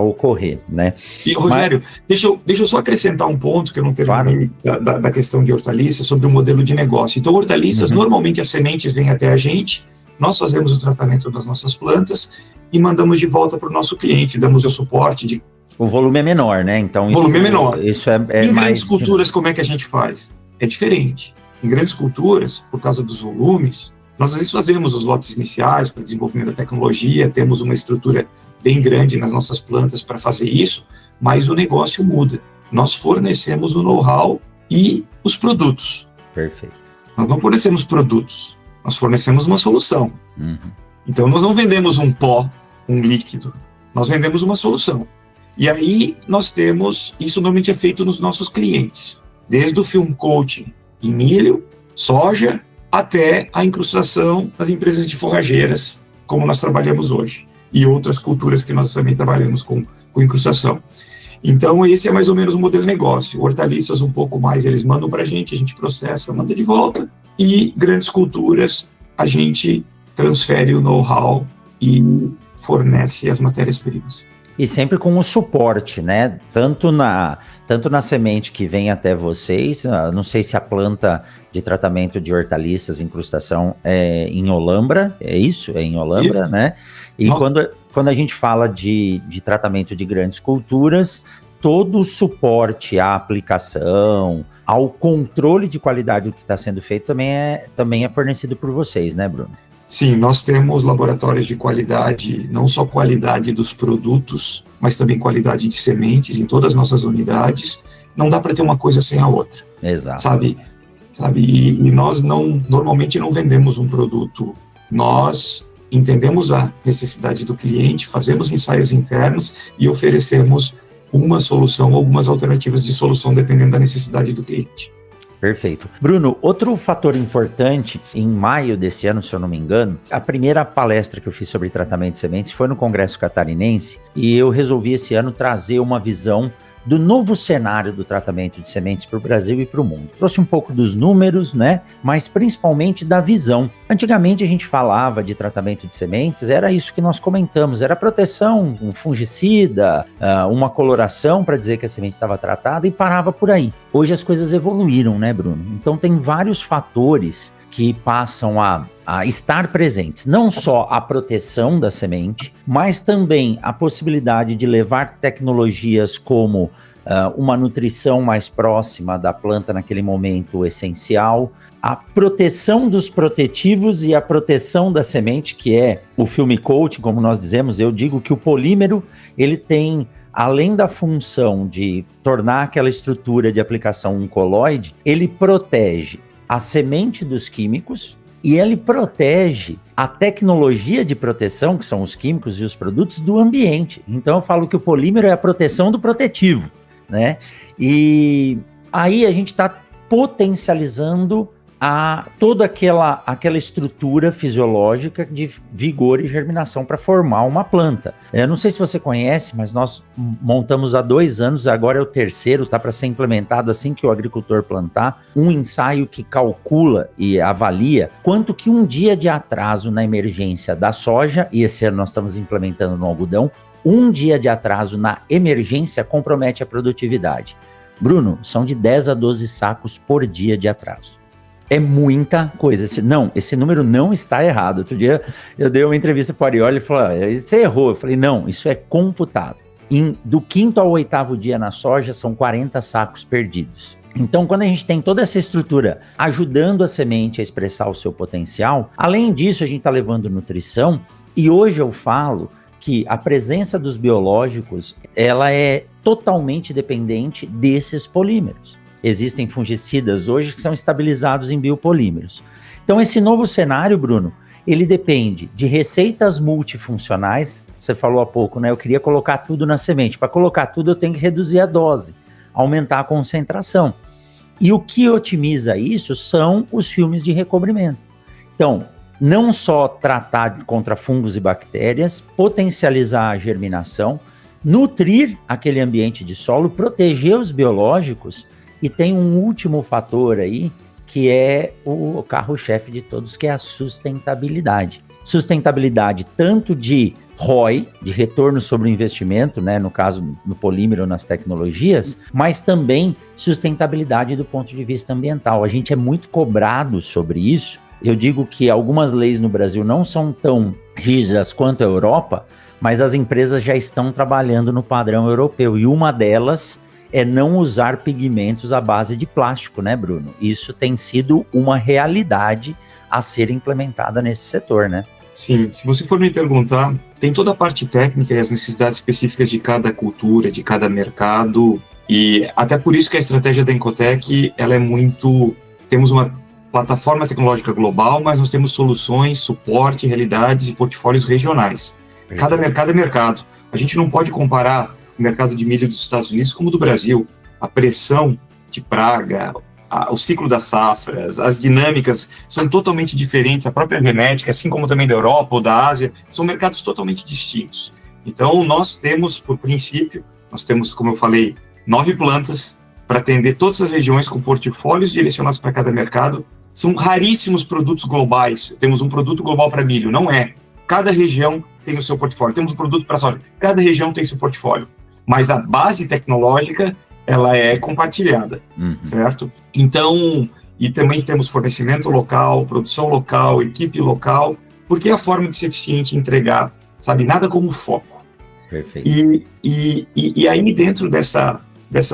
S2: ocorrer, né?
S1: E, Rogério, deixa eu só acrescentar um ponto que eu não terminei, claro, da questão de hortaliças, sobre o modelo de negócio. Então, hortaliças, normalmente as sementes vêm até a gente, nós fazemos o tratamento das nossas plantas e mandamos de volta para o nosso cliente, damos o suporte.
S2: O volume é menor, né? Então,
S1: o volume é menor.
S2: Isso é
S1: em grandes culturas, como é que a gente faz? É diferente. Em grandes culturas, por causa dos volumes, nós às vezes fazemos os lotes iniciais para desenvolvimento da tecnologia, temos uma estrutura bem grande nas nossas plantas para fazer isso, mas o negócio muda. Nós fornecemos o know-how e os produtos.
S2: Perfeito.
S1: Nós não fornecemos produtos, nós fornecemos uma solução. Então, nós não vendemos um pó, um líquido, nós vendemos uma solução. E aí, nós temos, isso normalmente é feito nos nossos clientes, desde o film coating em milho, soja até a incrustação nas empresas de forrageiras, como nós trabalhamos hoje, e outras culturas que nós também trabalhamos com incrustação. Então, esse é mais ou menos o modelo de negócio. Hortaliças um pouco mais, eles mandam para a gente processa, manda de volta, e grandes culturas, a gente transfere o know-how e fornece as matérias-primas.
S2: E sempre com o suporte, né? Tanto na semente que vem até vocês, não sei se a planta de tratamento de hortaliças, incrustação, é em Olambra, é isso? É em Olambra, né? E quando a gente fala de tratamento de grandes culturas, todo o suporte à aplicação, ao controle de qualidade do que está sendo feito também é fornecido por vocês, né, Bruno?
S1: Sim, nós temos laboratórios de qualidade, não só qualidade dos produtos, mas também qualidade de sementes em todas as nossas unidades. Não dá para ter uma coisa sem a outra.
S2: Exato.
S1: Sabe? E nós normalmente não vendemos um produto. Nós entendemos a necessidade do cliente, fazemos ensaios internos e oferecemos uma solução, algumas alternativas de solução dependendo da necessidade do cliente.
S2: Perfeito. Bruno, outro fator importante, em maio desse ano, se eu não me engano, a primeira palestra que eu fiz sobre tratamento de sementes foi no Congresso Catarinense e eu resolvi esse ano trazer uma visão do novo cenário do tratamento de sementes para o Brasil e para o mundo. Trouxe um pouco dos números, né? Mas principalmente da visão. Antigamente a gente falava de tratamento de sementes, era isso que nós comentamos, era proteção, um fungicida, uma coloração para dizer que a semente estava tratada e parava por aí. Hoje as coisas evoluíram, né, Bruno? Então tem vários fatores que passam a estar presentes, não só a proteção da semente, mas também a possibilidade de levar tecnologias como uma nutrição mais próxima da planta naquele momento essencial, a proteção dos protetivos e a proteção da semente, que é o film coating, como nós dizemos. Eu digo que o polímero, ele tem, além da função de tornar aquela estrutura de aplicação um colóide, ele protege a semente dos químicos e ele protege a tecnologia de proteção, que são os químicos e os produtos, do ambiente. Então eu falo que o polímero é a proteção do protetivo, né? E aí a gente está potencializando toda aquela estrutura fisiológica de vigor e germinação para formar uma planta. Eu não sei se você conhece, mas nós montamos há 2 anos, agora é o 3º, está para ser implementado assim que o agricultor plantar, um ensaio que calcula e avalia quanto que um dia de atraso na emergência da soja, e esse ano nós estamos implementando no algodão, um dia de atraso na emergência compromete a produtividade. Bruno, são de 10 a 12 sacos por dia de atraso. É muita coisa. Esse número não está errado. Outro dia eu dei uma entrevista para o Arioli e falou, você errou. Eu falei, não, isso é computado. Do 5º ao 8º dia na soja, são 40 sacos perdidos. Então, quando a gente tem toda essa estrutura ajudando a semente a expressar o seu potencial, além disso, a gente está levando nutrição, e hoje eu falo que a presença dos biológicos, ela é totalmente dependente desses polímeros. Existem fungicidas hoje que são estabilizados em biopolímeros. Então, esse novo cenário, Bruno, ele depende de receitas multifuncionais. Você falou há pouco, né? Eu queria colocar tudo na semente. Para colocar tudo, eu tenho que reduzir a dose, aumentar a concentração. E o que otimiza isso são os filmes de recobrimento. Então, não só tratar contra fungos e bactérias, potencializar a germinação, nutrir aquele ambiente de solo, proteger os biológicos. E tem um último fator aí, que é o carro-chefe de todos, que é a sustentabilidade. Sustentabilidade tanto de ROI, de retorno sobre o investimento, né, no caso no polímero, nas tecnologias, mas também sustentabilidade do ponto de vista ambiental. A gente é muito cobrado sobre isso. Eu digo que algumas leis no Brasil não são tão rígidas quanto a Europa, mas as empresas já estão trabalhando no padrão europeu, e uma delas é não usar pigmentos à base de plástico, né, Bruno? Isso tem sido uma realidade a ser implementada nesse setor, né?
S1: Sim, se você for me perguntar, tem toda a parte técnica e as necessidades específicas de cada cultura, de cada mercado, e até por isso que a estratégia da Incotec, ela é muito... Temos uma plataforma tecnológica global, mas nós temos soluções, suporte, realidades e portfólios regionais. Cada mercado é mercado. A gente não pode comparar o mercado de milho dos Estados Unidos como o do Brasil. A pressão de praga, o ciclo das safras, as dinâmicas são totalmente diferentes, a própria genética, assim como também da Europa ou da Ásia, são mercados totalmente distintos. Então, nós temos, por princípio, como eu falei, 9 plantas para atender todas as regiões com portfólios direcionados para cada mercado. São raríssimos produtos globais. Temos um produto global para milho, não é. Cada região tem o seu portfólio. Temos um produto para soja, cada região tem seu portfólio. Mas a base tecnológica, ela é compartilhada, certo? Então, e também temos fornecimento local, produção local, equipe local, porque é a forma de ser eficiente e entregar, sabe, nada como foco.
S2: Perfeito.
S1: E aí, dentro dessa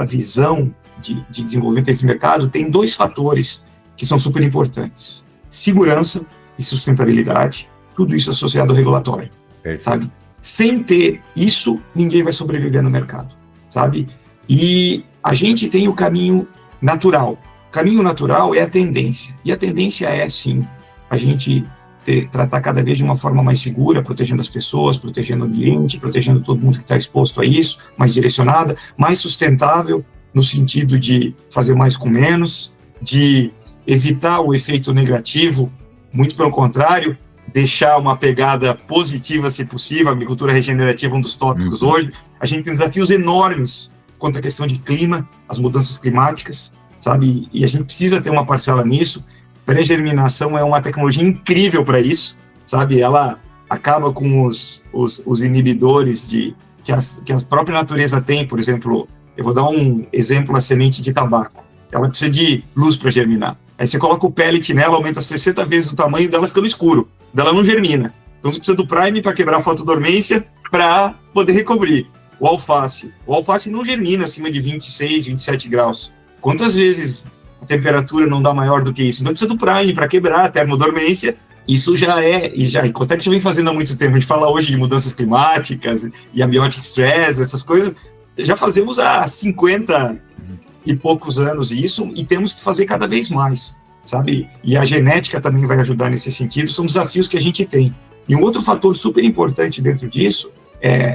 S1: visão de desenvolvimento desse mercado, tem 2 fatores que são super importantes: segurança e sustentabilidade, tudo isso associado ao regulatório, sabe? Sem ter isso, ninguém vai sobreviver no mercado, sabe? E a gente tem o caminho natural. O caminho natural é a tendência, e a tendência é, sim, a gente tratar cada vez de uma forma mais segura, protegendo as pessoas, protegendo o ambiente, protegendo todo mundo que está exposto a isso, mais direcionada, mais sustentável, no sentido de fazer mais com menos, de evitar o efeito negativo, muito pelo contrário, deixar uma pegada positiva, se possível. A agricultura regenerativa é um dos tópicos hoje. A gente tem desafios enormes quanto à questão de clima, as mudanças climáticas, sabe? E a gente precisa ter uma parcela nisso. Pré-germinação é uma tecnologia incrível para isso, sabe? Ela acaba com os inibidores que a própria natureza tem. Por exemplo, eu vou dar um exemplo: a semente de tabaco. Ela precisa de luz para germinar. Aí você coloca o pellet nela, aumenta 60 vezes o tamanho dela, fica no escuro. Dela não germina. Então você precisa do prime para quebrar a fotodormência para poder recobrir. O alface não germina acima de 26, 27 graus. Quantas vezes a temperatura não dá maior do que isso? Então precisa do prime para quebrar a termodormência. Isso já é, a Ecotec já vem fazendo há muito tempo. A gente fala hoje de mudanças climáticas e abiotic stress, essas coisas. Já fazemos há 50 e poucos anos isso, e temos que fazer cada vez mais, sabe? E a genética também vai ajudar nesse sentido. São desafios que a gente tem. E um outro fator super importante dentro disso,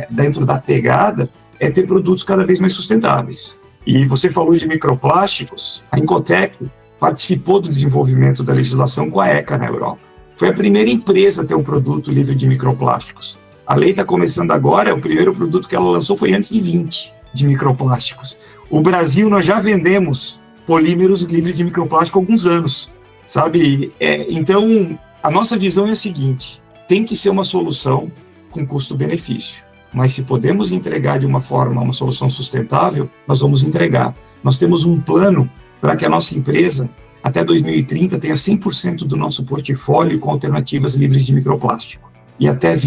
S1: dentro da pegada, é ter produtos cada vez mais sustentáveis. E você falou de microplásticos. A Ecotec participou do desenvolvimento da legislação com a ECA na Europa. Foi a primeira empresa a ter um produto livre de microplásticos. A lei está começando agora, o primeiro produto que ela lançou foi antes de 20 de microplásticos. O Brasil, nós já vendemos polímeros livres de microplástico há alguns anos, sabe? Então, a nossa visão é a seguinte: tem que ser uma solução com custo-benefício. Mas se podemos entregar de uma forma, uma solução sustentável, nós vamos entregar. Nós temos um plano para que a nossa empresa, até 2030, tenha 100% do nosso portfólio com alternativas livres de microplástico. E até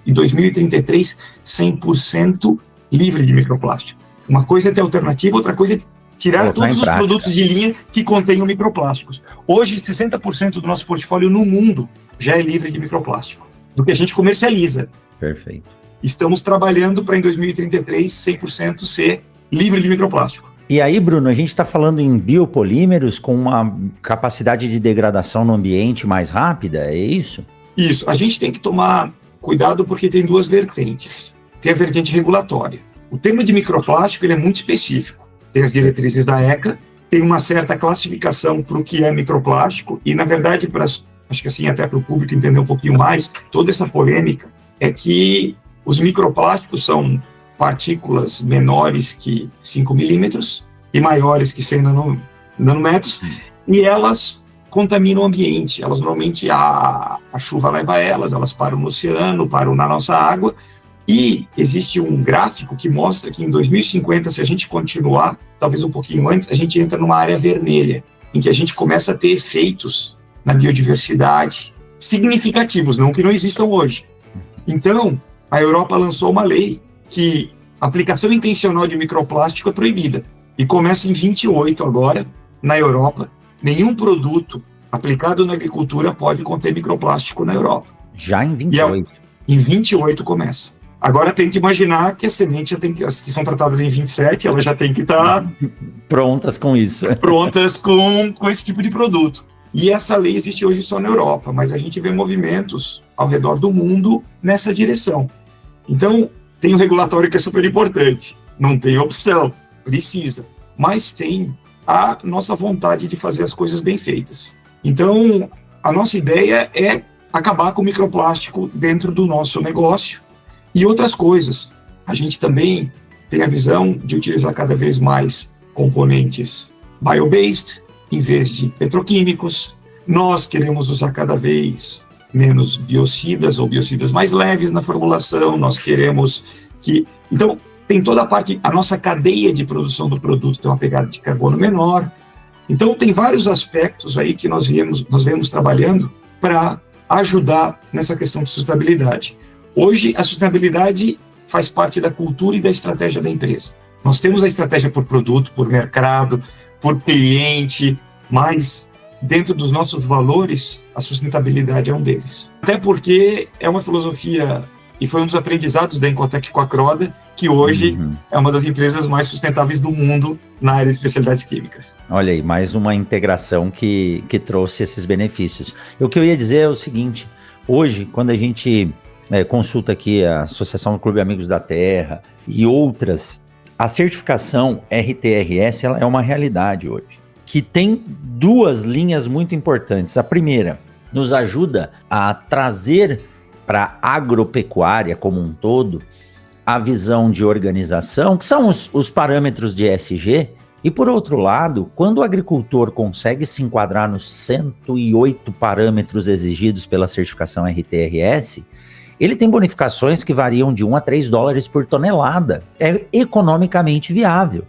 S1: 2033, 100% livre de microplástico. Uma coisa é ter alternativa, outra coisa é tirar todos os produtos de linha que contenham microplásticos. Hoje, 60% do nosso portfólio no mundo já é livre de microplástico, do que a gente comercializa.
S2: Perfeito.
S1: Estamos trabalhando para, em 2033, 100% ser livre de microplástico.
S2: E aí, Bruno, a gente está falando em biopolímeros com uma capacidade de degradação no ambiente mais rápida, é isso?
S1: Isso. A gente tem que tomar cuidado porque tem 2 vertentes. Tem a vertente regulatória. O tema de microplástico ele é muito específico. Tem as diretrizes da ECA, tem uma certa classificação para o que é microplástico e, na verdade, acho que assim, até para o público entender um pouquinho mais, toda essa polêmica é que os microplásticos são partículas menores que 5 milímetros e maiores que 100 nanômetros, e elas contaminam o ambiente. Elas normalmente, a chuva leva elas param no oceano, param na nossa água, e existe um gráfico que mostra que em 2050, se a gente continuar, talvez um pouquinho antes, a gente entra numa área vermelha, em que a gente começa a ter efeitos na biodiversidade significativos, não que não existam hoje. Então, a Europa lançou uma lei que a aplicação intencional de microplástico é proibida. E começa em 28 agora, na Europa. Nenhum produto aplicado na agricultura pode conter microplástico na Europa.
S2: Já em 28?
S1: Em 28 começa. Agora tem que imaginar que a semente, as que são tratadas em 27, elas já tem que estar...
S2: prontas com isso.
S1: Prontas com esse tipo de produto. E essa lei existe hoje só na Europa, mas a gente vê movimentos ao redor do mundo nessa direção. Então, tem o regulatório que é super importante. Não tem opção, precisa. Mas tem a nossa vontade de fazer as coisas bem feitas. Então, a nossa ideia é acabar com o microplástico dentro do nosso negócio e outras coisas. A gente também tem a visão de utilizar cada vez mais componentes bio-based em vez de petroquímicos. Nós queremos usar cada vez menos biocidas ou biocidas mais leves na formulação. Nós queremos que... Então, tem toda a parte, a nossa cadeia de produção do produto tem uma pegada de carbono menor. Então, tem vários aspectos aí que nós viemos trabalhando para ajudar nessa questão de sustentabilidade. Hoje, a sustentabilidade faz parte da cultura e da estratégia da empresa. Nós temos a estratégia por produto, por mercado, por cliente, mas dentro dos nossos valores, a sustentabilidade é um deles. Até porque é uma filosofia, e foi um dos aprendizados da Incotec com a Croda, que hoje é uma das empresas mais sustentáveis do mundo na área de especialidades químicas.
S2: Olha aí, mais uma integração que trouxe esses benefícios. O que eu ia dizer é o seguinte, hoje, quando a gente consulta aqui a Associação do Clube Amigos da Terra e outras, a certificação RTRS ela é uma realidade hoje, que tem duas linhas muito importantes. A primeira, nos ajuda a trazer para a agropecuária como um todo a visão de organização, que são os parâmetros de ESG, e por outro lado, quando o agricultor consegue se enquadrar nos 108 parâmetros exigidos pela certificação RTRS, ele tem bonificações que variam de 1 a 3 dólares por tonelada. É economicamente viável.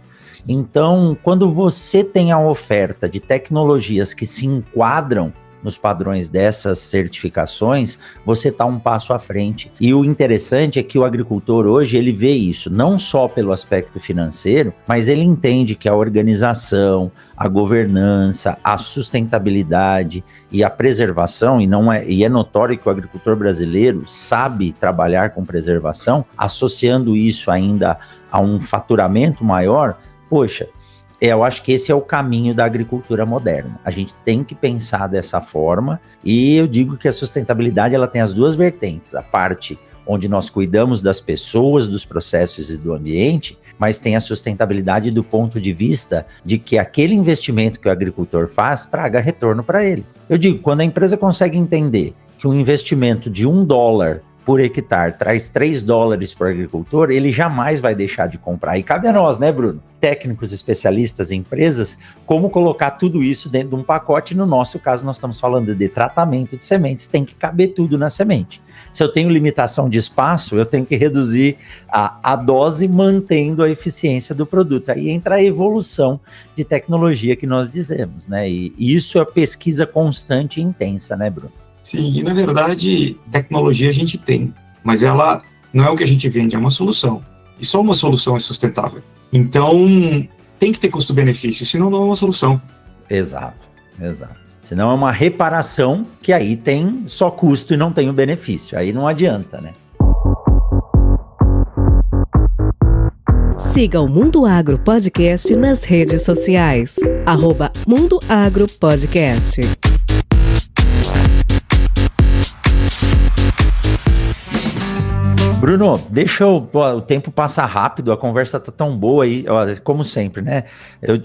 S2: Então, quando você tem a oferta de tecnologias que se enquadram nos padrões dessas certificações, você está um passo à frente. E o interessante é que o agricultor hoje, ele vê isso, não só pelo aspecto financeiro, mas ele entende que a organização, a governança, a sustentabilidade e a preservação, e é notório que o agricultor brasileiro sabe trabalhar com preservação, associando isso ainda a um faturamento maior, poxa, eu acho que esse é o caminho da agricultura moderna. A gente tem que pensar dessa forma, e eu digo que a sustentabilidade ela tem as duas vertentes, a parte onde nós cuidamos das pessoas, dos processos e do ambiente, mas tem a sustentabilidade do ponto de vista de que aquele investimento que o agricultor faz traga retorno para ele. Eu digo, quando a empresa consegue entender que um investimento de $1 por hectare traz 3 dólares para o agricultor, ele jamais vai deixar de comprar. E cabe a nós, né, Bruno? Técnicos, especialistas, empresas, como colocar tudo isso dentro de um pacote. No nosso caso, nós estamos falando de tratamento de sementes, tem que caber tudo na semente. Se eu tenho limitação de espaço, eu tenho que reduzir a dose, mantendo a eficiência do produto. Aí entra a evolução de tecnologia que nós dizemos, né? E isso é pesquisa constante e intensa, né, Bruno?
S1: Sim, e na verdade, tecnologia a gente tem, mas ela não é o que a gente vende, é uma solução. E só uma solução é sustentável. Então, tem que ter custo-benefício, senão não é uma solução.
S2: Exato. Senão é uma reparação que aí tem só custo e não tem o benefício. Aí não adianta, né?
S4: Siga o Mundo Agro Podcast nas redes sociais. @Mundo Agro Podcast.
S2: Bruno, o tempo passa rápido, a conversa tá tão boa aí, como sempre, né?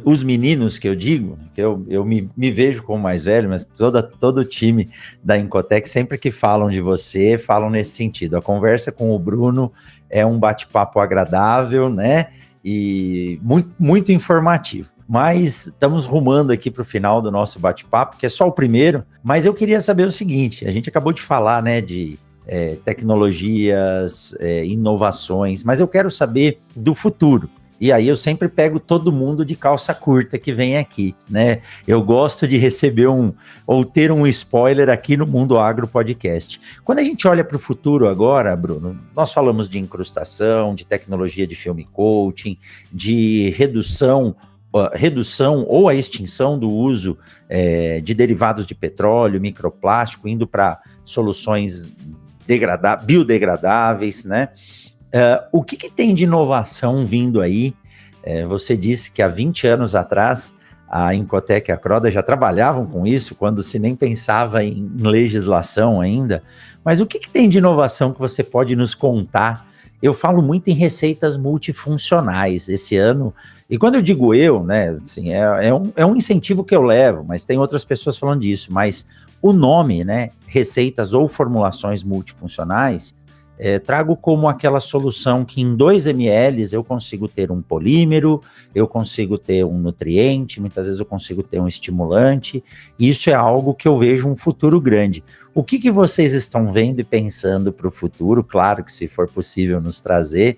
S2: Os meninos que eu digo, que eu me vejo como mais velho, mas todo o time da Incotec, sempre que falam de você, falam nesse sentido. A conversa com o Bruno é um bate-papo agradável, né? E muito, muito informativo. Mas estamos rumando aqui para o final do nosso bate-papo, que é só o primeiro, mas eu queria saber o seguinte, a gente acabou de falar, né, de tecnologias, inovações, mas eu quero saber do futuro. E aí eu sempre pego todo mundo de calça curta que vem aqui, né? Eu gosto de receber ou ter um spoiler aqui no Mundo Agro Podcast. Quando a gente olha para o futuro agora, Bruno, nós falamos de incrustação, de tecnologia de film coating, de redução ou a extinção do uso de derivados de petróleo, microplástico, indo para soluções biodegradáveis, né? O que tem de inovação vindo aí? Você disse que há 20 anos atrás a Incotec e a Croda já trabalhavam com isso, quando se nem pensava em legislação ainda, mas o que tem de inovação que você pode nos contar eu falo muito em receitas multifuncionais esse ano. E quando eu digo eu, né, assim, é um incentivo que eu levo, mas tem outras pessoas falando disso. Mas o nome, né, receitas ou formulações multifuncionais, trago como aquela solução que em 2 ml eu consigo ter um polímero, eu consigo ter um nutriente, muitas vezes eu consigo ter um estimulante. Isso é algo que eu vejo um futuro grande. O que vocês estão vendo e pensando para o futuro? Claro que, se for possível, nos trazer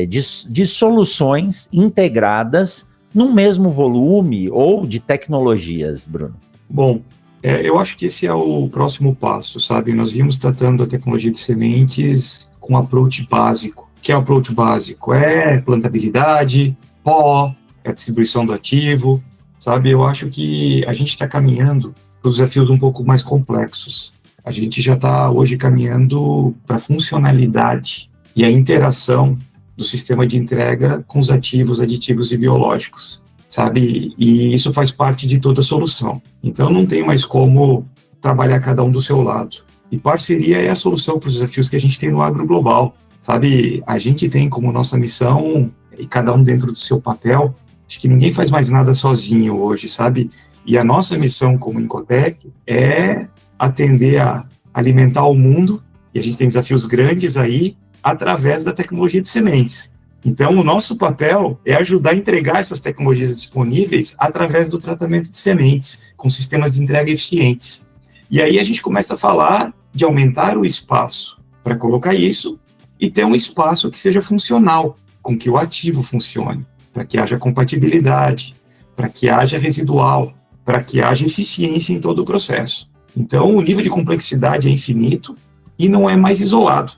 S2: de soluções integradas num mesmo volume ou de tecnologias, Bruno?
S1: Bom, eu acho que esse é o próximo passo, sabe? Nós vimos tratando a tecnologia de sementes com approach básico. O que é o approach básico? É plantabilidade, pó, a distribuição do ativo, sabe? Eu acho que a gente está caminhando para desafios um pouco mais complexos. A gente já está hoje caminhando para a funcionalidade e a interação do sistema de entrega com os ativos, aditivos e biológicos, sabe? E isso faz parte de toda a solução. Então não tem mais como trabalhar cada um do seu lado. E parceria é a solução para os desafios que a gente tem no agro global, sabe? A gente tem como nossa missão, e cada um dentro do seu papel, acho que ninguém faz mais nada sozinho hoje, sabe? E a nossa missão como Incotec é atender a alimentar o mundo, e a gente tem desafios grandes aí, através da tecnologia de sementes. Então, o nosso papel é ajudar a entregar essas tecnologias disponíveis através do tratamento de sementes, com sistemas de entrega eficientes. E aí a gente começa a falar de aumentar o espaço para colocar isso e ter um espaço que seja funcional, com que o ativo funcione, para que haja compatibilidade, para que haja residual, para que haja eficiência em todo o processo. Então, o nível de complexidade é infinito e não é mais isolado.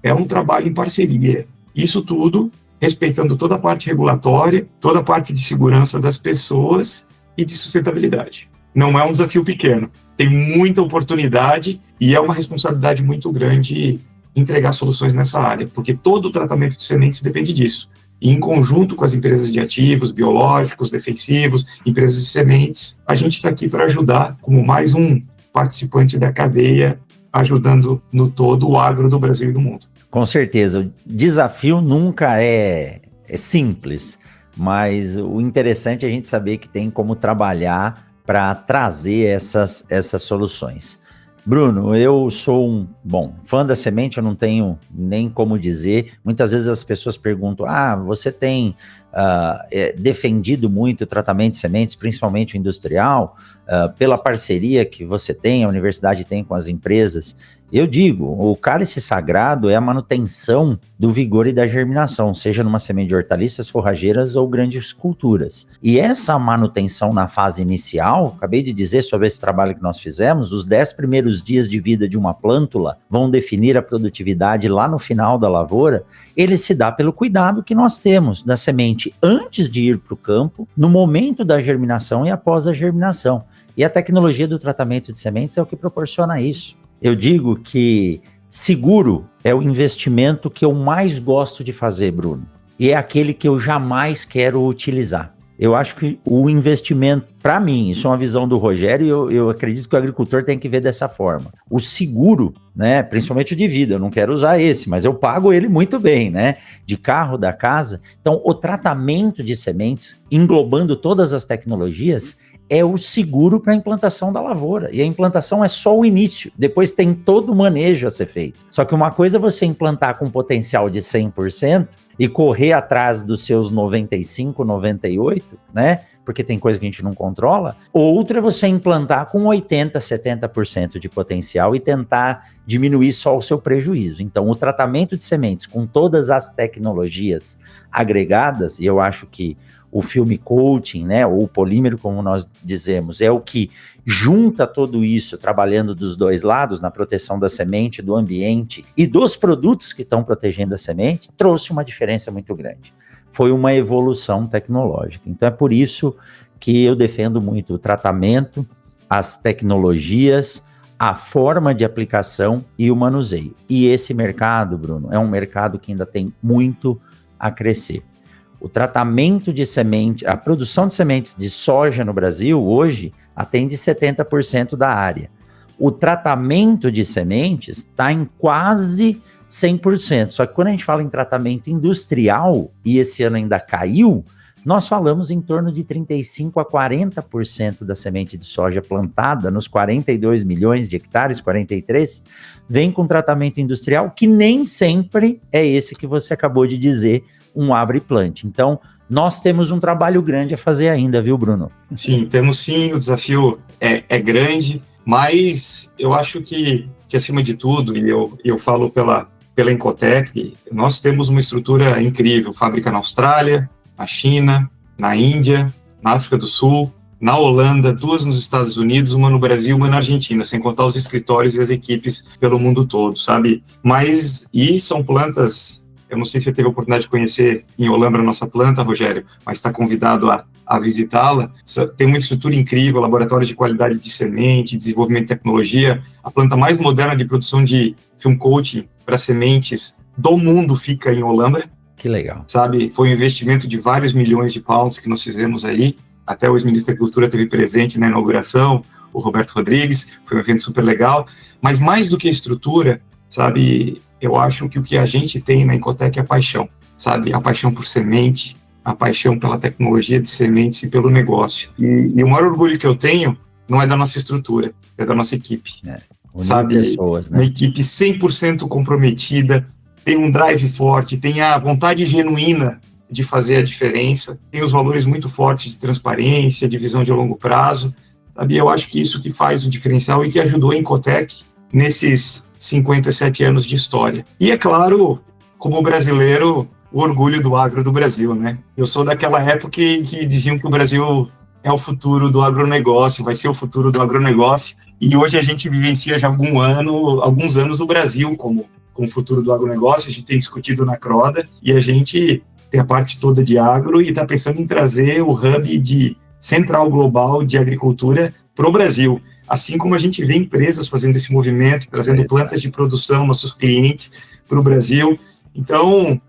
S1: É um trabalho em parceria. Isso tudo respeitando toda a parte regulatória, toda a parte de segurança das pessoas e de sustentabilidade. Não é um desafio pequeno. Tem muita oportunidade e é uma responsabilidade muito grande entregar soluções nessa área, porque todo o tratamento de sementes depende disso. E em conjunto com as empresas de ativos, biológicos, defensivos, empresas de sementes, a gente está aqui para ajudar como mais um participante da cadeia, ajudando no todo o agro do Brasil e do mundo.
S2: Com certeza, o desafio nunca é simples, mas o interessante é a gente saber que tem como trabalhar para trazer essas soluções. Bruno, eu sou fã da semente, eu não tenho nem como dizer. Muitas vezes as pessoas perguntam, você tem defendido muito o tratamento de sementes, principalmente o industrial, pela parceria que você tem, a universidade tem com as empresas. Eu digo, o cálice sagrado é a manutenção do vigor e da germinação, seja numa semente de hortaliças, forrageiras ou grandes culturas. E essa manutenção na fase inicial, acabei de dizer sobre esse trabalho que nós fizemos, os 10 primeiros dias de vida de uma plântula vão definir a produtividade lá no final da lavoura. Ele se dá pelo cuidado que nós temos da semente antes de ir para o campo, no momento da germinação e após a germinação. E a tecnologia do tratamento de sementes é o que proporciona isso. Eu digo que seguro é o investimento que eu mais gosto de fazer, Bruno. E é aquele que eu jamais quero utilizar. Eu acho que o investimento, para mim, isso é uma visão do Rogério, e eu acredito que o agricultor tem que ver dessa forma. O seguro, né, principalmente o de vida, eu não quero usar esse, mas eu pago ele muito bem, né, de carro, da casa. Então, o tratamento de sementes, englobando todas as tecnologias, é o seguro para a implantação da lavoura. E a implantação é só o início. Depois tem todo o manejo a ser feito. Só que uma coisa é você implantar com potencial de 100% e correr atrás dos seus 95, 98, né? Porque tem coisa que a gente não controla. Outra é você implantar com 80, 70% de potencial e tentar diminuir só o seu prejuízo. Então, o tratamento de sementes com todas as tecnologias agregadas, e eu acho que o film coating, né, ou o polímero, como nós dizemos, é o que junta tudo isso, trabalhando dos dois lados, na proteção da semente, do ambiente e dos produtos que estão protegendo a semente, trouxe uma diferença muito grande. Foi uma evolução tecnológica. Então é por isso que eu defendo muito o tratamento, as tecnologias, a forma de aplicação e o manuseio. E esse mercado, Bruno, é um mercado que ainda tem muito a crescer. O tratamento de semente, a produção de sementes de soja no Brasil hoje atende 70% da área. O tratamento de sementes está em quase 100%. Só que quando a gente fala em tratamento industrial, e esse ano ainda caiu, nós falamos em torno de 35% a 40% da semente de soja plantada nos 42 milhões de hectares, 43, vem com tratamento industrial, que nem sempre é esse que você acabou de dizer, um abre e plante. Então, nós temos um trabalho grande a fazer ainda, viu, Bruno?
S1: Sim, temos sim, o desafio é grande, mas eu acho que acima de tudo, e eu falo pela Incotec, nós temos uma estrutura incrível, fábrica na Austrália, na China, na Índia, na África do Sul, na Holanda, 2 nos Estados Unidos, uma no Brasil, uma na Argentina, sem contar os escritórios e as equipes pelo mundo todo, sabe? E são plantas, eu não sei se você teve a oportunidade de conhecer em Olambra a nossa planta, Rogério, mas está convidado a visitá-la. Tem uma estrutura incrível, laboratórios de qualidade de semente, desenvolvimento de tecnologia, a planta mais moderna de produção de film coating para sementes do mundo fica em Olambra.
S2: Que legal.
S1: Sabe, foi um investimento de vários milhões de pounds que nós fizemos aí, até o ex-ministro da Agricultura esteve presente na inauguração, o Roberto Rodrigues, foi um evento super legal, mas mais do que a estrutura, sabe, eu acho que o que a gente tem na Incotec é a paixão, sabe, a paixão por semente, a paixão pela tecnologia de sementes e pelo negócio. E o maior orgulho que eu tenho não é da nossa estrutura, é da nossa equipe, sabe,
S2: pessoas, né?
S1: Uma equipe 100% comprometida, tem um drive forte, tem a vontade genuína de fazer a diferença, tem os valores muito fortes de transparência, de visão de longo prazo, sabe? Eu acho que isso que faz o diferencial e que ajudou a Incotec nesses 57 anos de história. E, é claro, como brasileiro, o orgulho do agro do Brasil, né? Eu sou daquela época que diziam que o Brasil é o futuro do agronegócio, vai ser o futuro do agronegócio, e hoje a gente vivencia já alguns anos o Brasil como o futuro do agronegócio. A gente tem discutido na Croda, e a gente tem a parte toda de agro e está pensando em trazer o hub de central global de agricultura para o Brasil, assim como a gente vê empresas fazendo esse movimento, trazendo plantas de produção, nossos clientes para o Brasil. Então,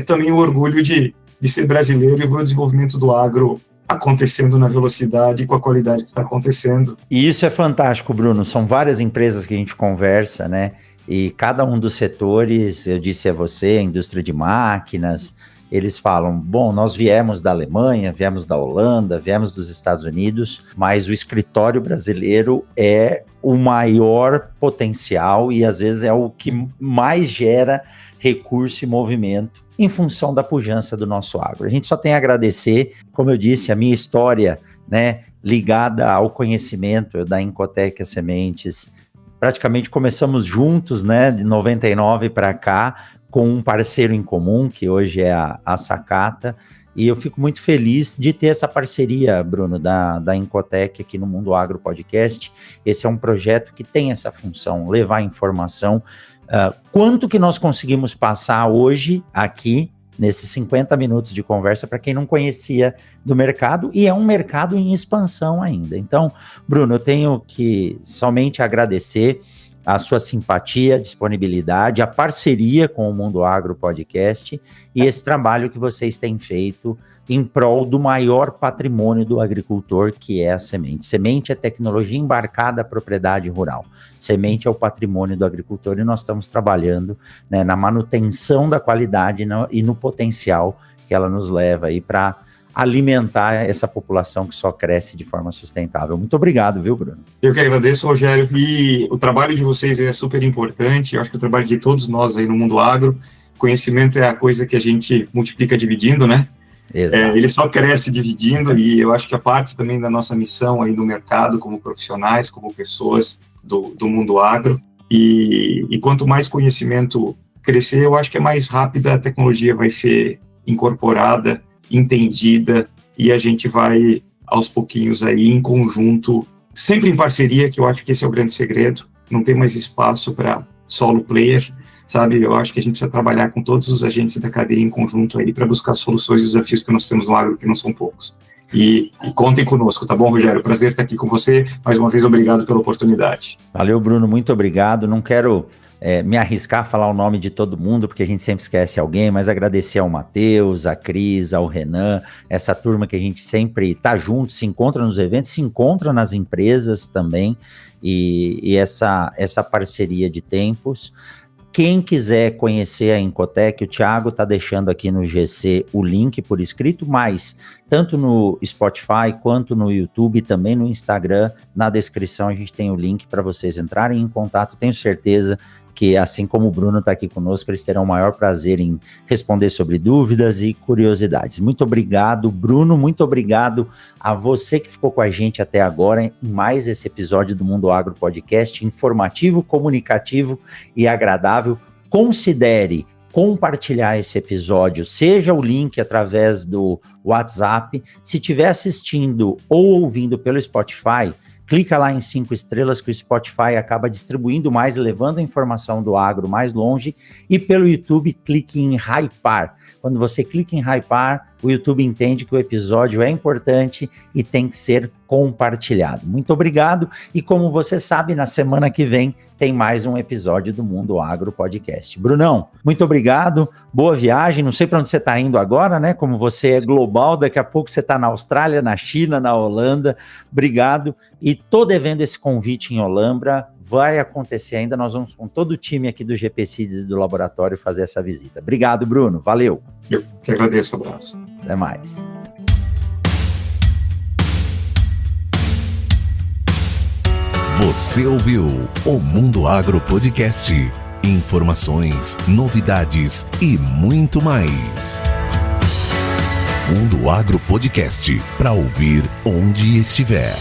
S1: também o orgulho de ser brasileiro e ver o desenvolvimento do agro acontecendo na velocidade e com a qualidade que está acontecendo.
S2: E isso é fantástico, Bruno. São várias empresas que a gente conversa, né? E cada um dos setores, eu disse a você, a indústria de máquinas, eles falam, bom, nós viemos da Alemanha, viemos da Holanda, viemos dos Estados Unidos, mas o escritório brasileiro é o maior potencial e às vezes é o que mais gera recurso e movimento em função da pujança do nosso agro. A gente só tem a agradecer, como eu disse, a minha história, né, ligada ao conhecimento da Incotec Sementes. Praticamente começamos juntos, né, de 99 para cá, com um parceiro em comum, que hoje é a Sakata, e eu fico muito feliz de ter essa parceria, Bruno, da Incotec aqui no Mundo Agro Podcast. Esse é um projeto que tem essa função, levar informação. Quanto que nós conseguimos passar hoje aqui, nesses 50 minutos de conversa, para quem não conhecia do mercado, e é um mercado em expansão ainda. Então, Bruno, eu tenho que somente agradecer a sua simpatia, disponibilidade, a parceria com o Mundo Agro Podcast e esse trabalho que vocês têm feito em prol do maior patrimônio do agricultor, que é a semente. Semente é tecnologia embarcada à propriedade rural. Semente é o patrimônio do agricultor e nós estamos trabalhando, né, na manutenção da qualidade e no potencial que ela nos leva aí para alimentar essa população que só cresce de forma sustentável. Muito obrigado, viu, Bruno?
S1: Eu que agradeço, Rogério, e o trabalho de vocês é super importante. Eu acho que o trabalho de todos nós aí no Mundo Agro, conhecimento é a coisa que a gente multiplica dividindo, né? Ele só cresce dividindo, e eu acho que a parte também da nossa missão aí no mercado, como profissionais, como pessoas do mundo agro, e quanto mais conhecimento crescer, eu acho que é mais rápida a tecnologia vai ser incorporada, entendida, e a gente vai aos pouquinhos aí em conjunto, sempre em parceria, que eu acho que esse é o grande segredo. Não tem mais espaço para solo player, sabe? Eu acho que a gente precisa trabalhar com todos os agentes da cadeia em conjunto aí para buscar soluções e desafios que nós temos no agro, que não são poucos. E contem conosco, tá bom, Rogério? Prazer estar aqui com você. Mais uma vez, obrigado pela oportunidade.
S2: Valeu, Bruno, muito obrigado. Não quero me arriscar a falar o nome de todo mundo, porque a gente sempre esquece alguém, mas agradecer ao Matheus, à Cris, ao Renan, essa turma que a gente sempre está junto, se encontra nos eventos, se encontra nas empresas também, e essa parceria de tempos. Quem quiser conhecer a Incotec, o Thiago está deixando aqui no GC o link por escrito, mas tanto no Spotify quanto no YouTube, também no Instagram, na descrição a gente tem o link para vocês entrarem em contato. Tenho certeza que, assim como o Bruno está aqui conosco, eles terão o maior prazer em responder sobre dúvidas e curiosidades. Muito obrigado, Bruno, muito obrigado a você que ficou com a gente até agora em mais esse episódio do Mundo Agro Podcast, informativo, comunicativo e agradável. Considere compartilhar esse episódio, seja o link através do WhatsApp. Se estiver assistindo ou ouvindo pelo Spotify, clica lá em 5 estrelas que o Spotify acaba distribuindo mais, levando a informação do agro mais longe. E pelo YouTube, clique em hypar. Quando você clica em hypar, o YouTube entende que o episódio é importante e tem que ser compartilhado. Muito obrigado. E como você sabe, na semana que vem tem mais um episódio do Mundo Agro Podcast. Brunão, muito obrigado. Boa viagem. Não sei para onde você está indo agora, né? Como você é global, daqui a pouco você está na Austrália, na China, na Holanda. Obrigado. E tô devendo esse convite em Olambra. Vai acontecer ainda. Nós vamos com todo o time aqui do GPCIDS do laboratório fazer essa visita. Obrigado, Bruno. Valeu.
S1: Eu que agradeço. Abraço.
S2: Até mais.
S3: Você ouviu o Mundo Agro Podcast. Informações, novidades e muito mais. Mundo Agro Podcast, para ouvir onde estiver.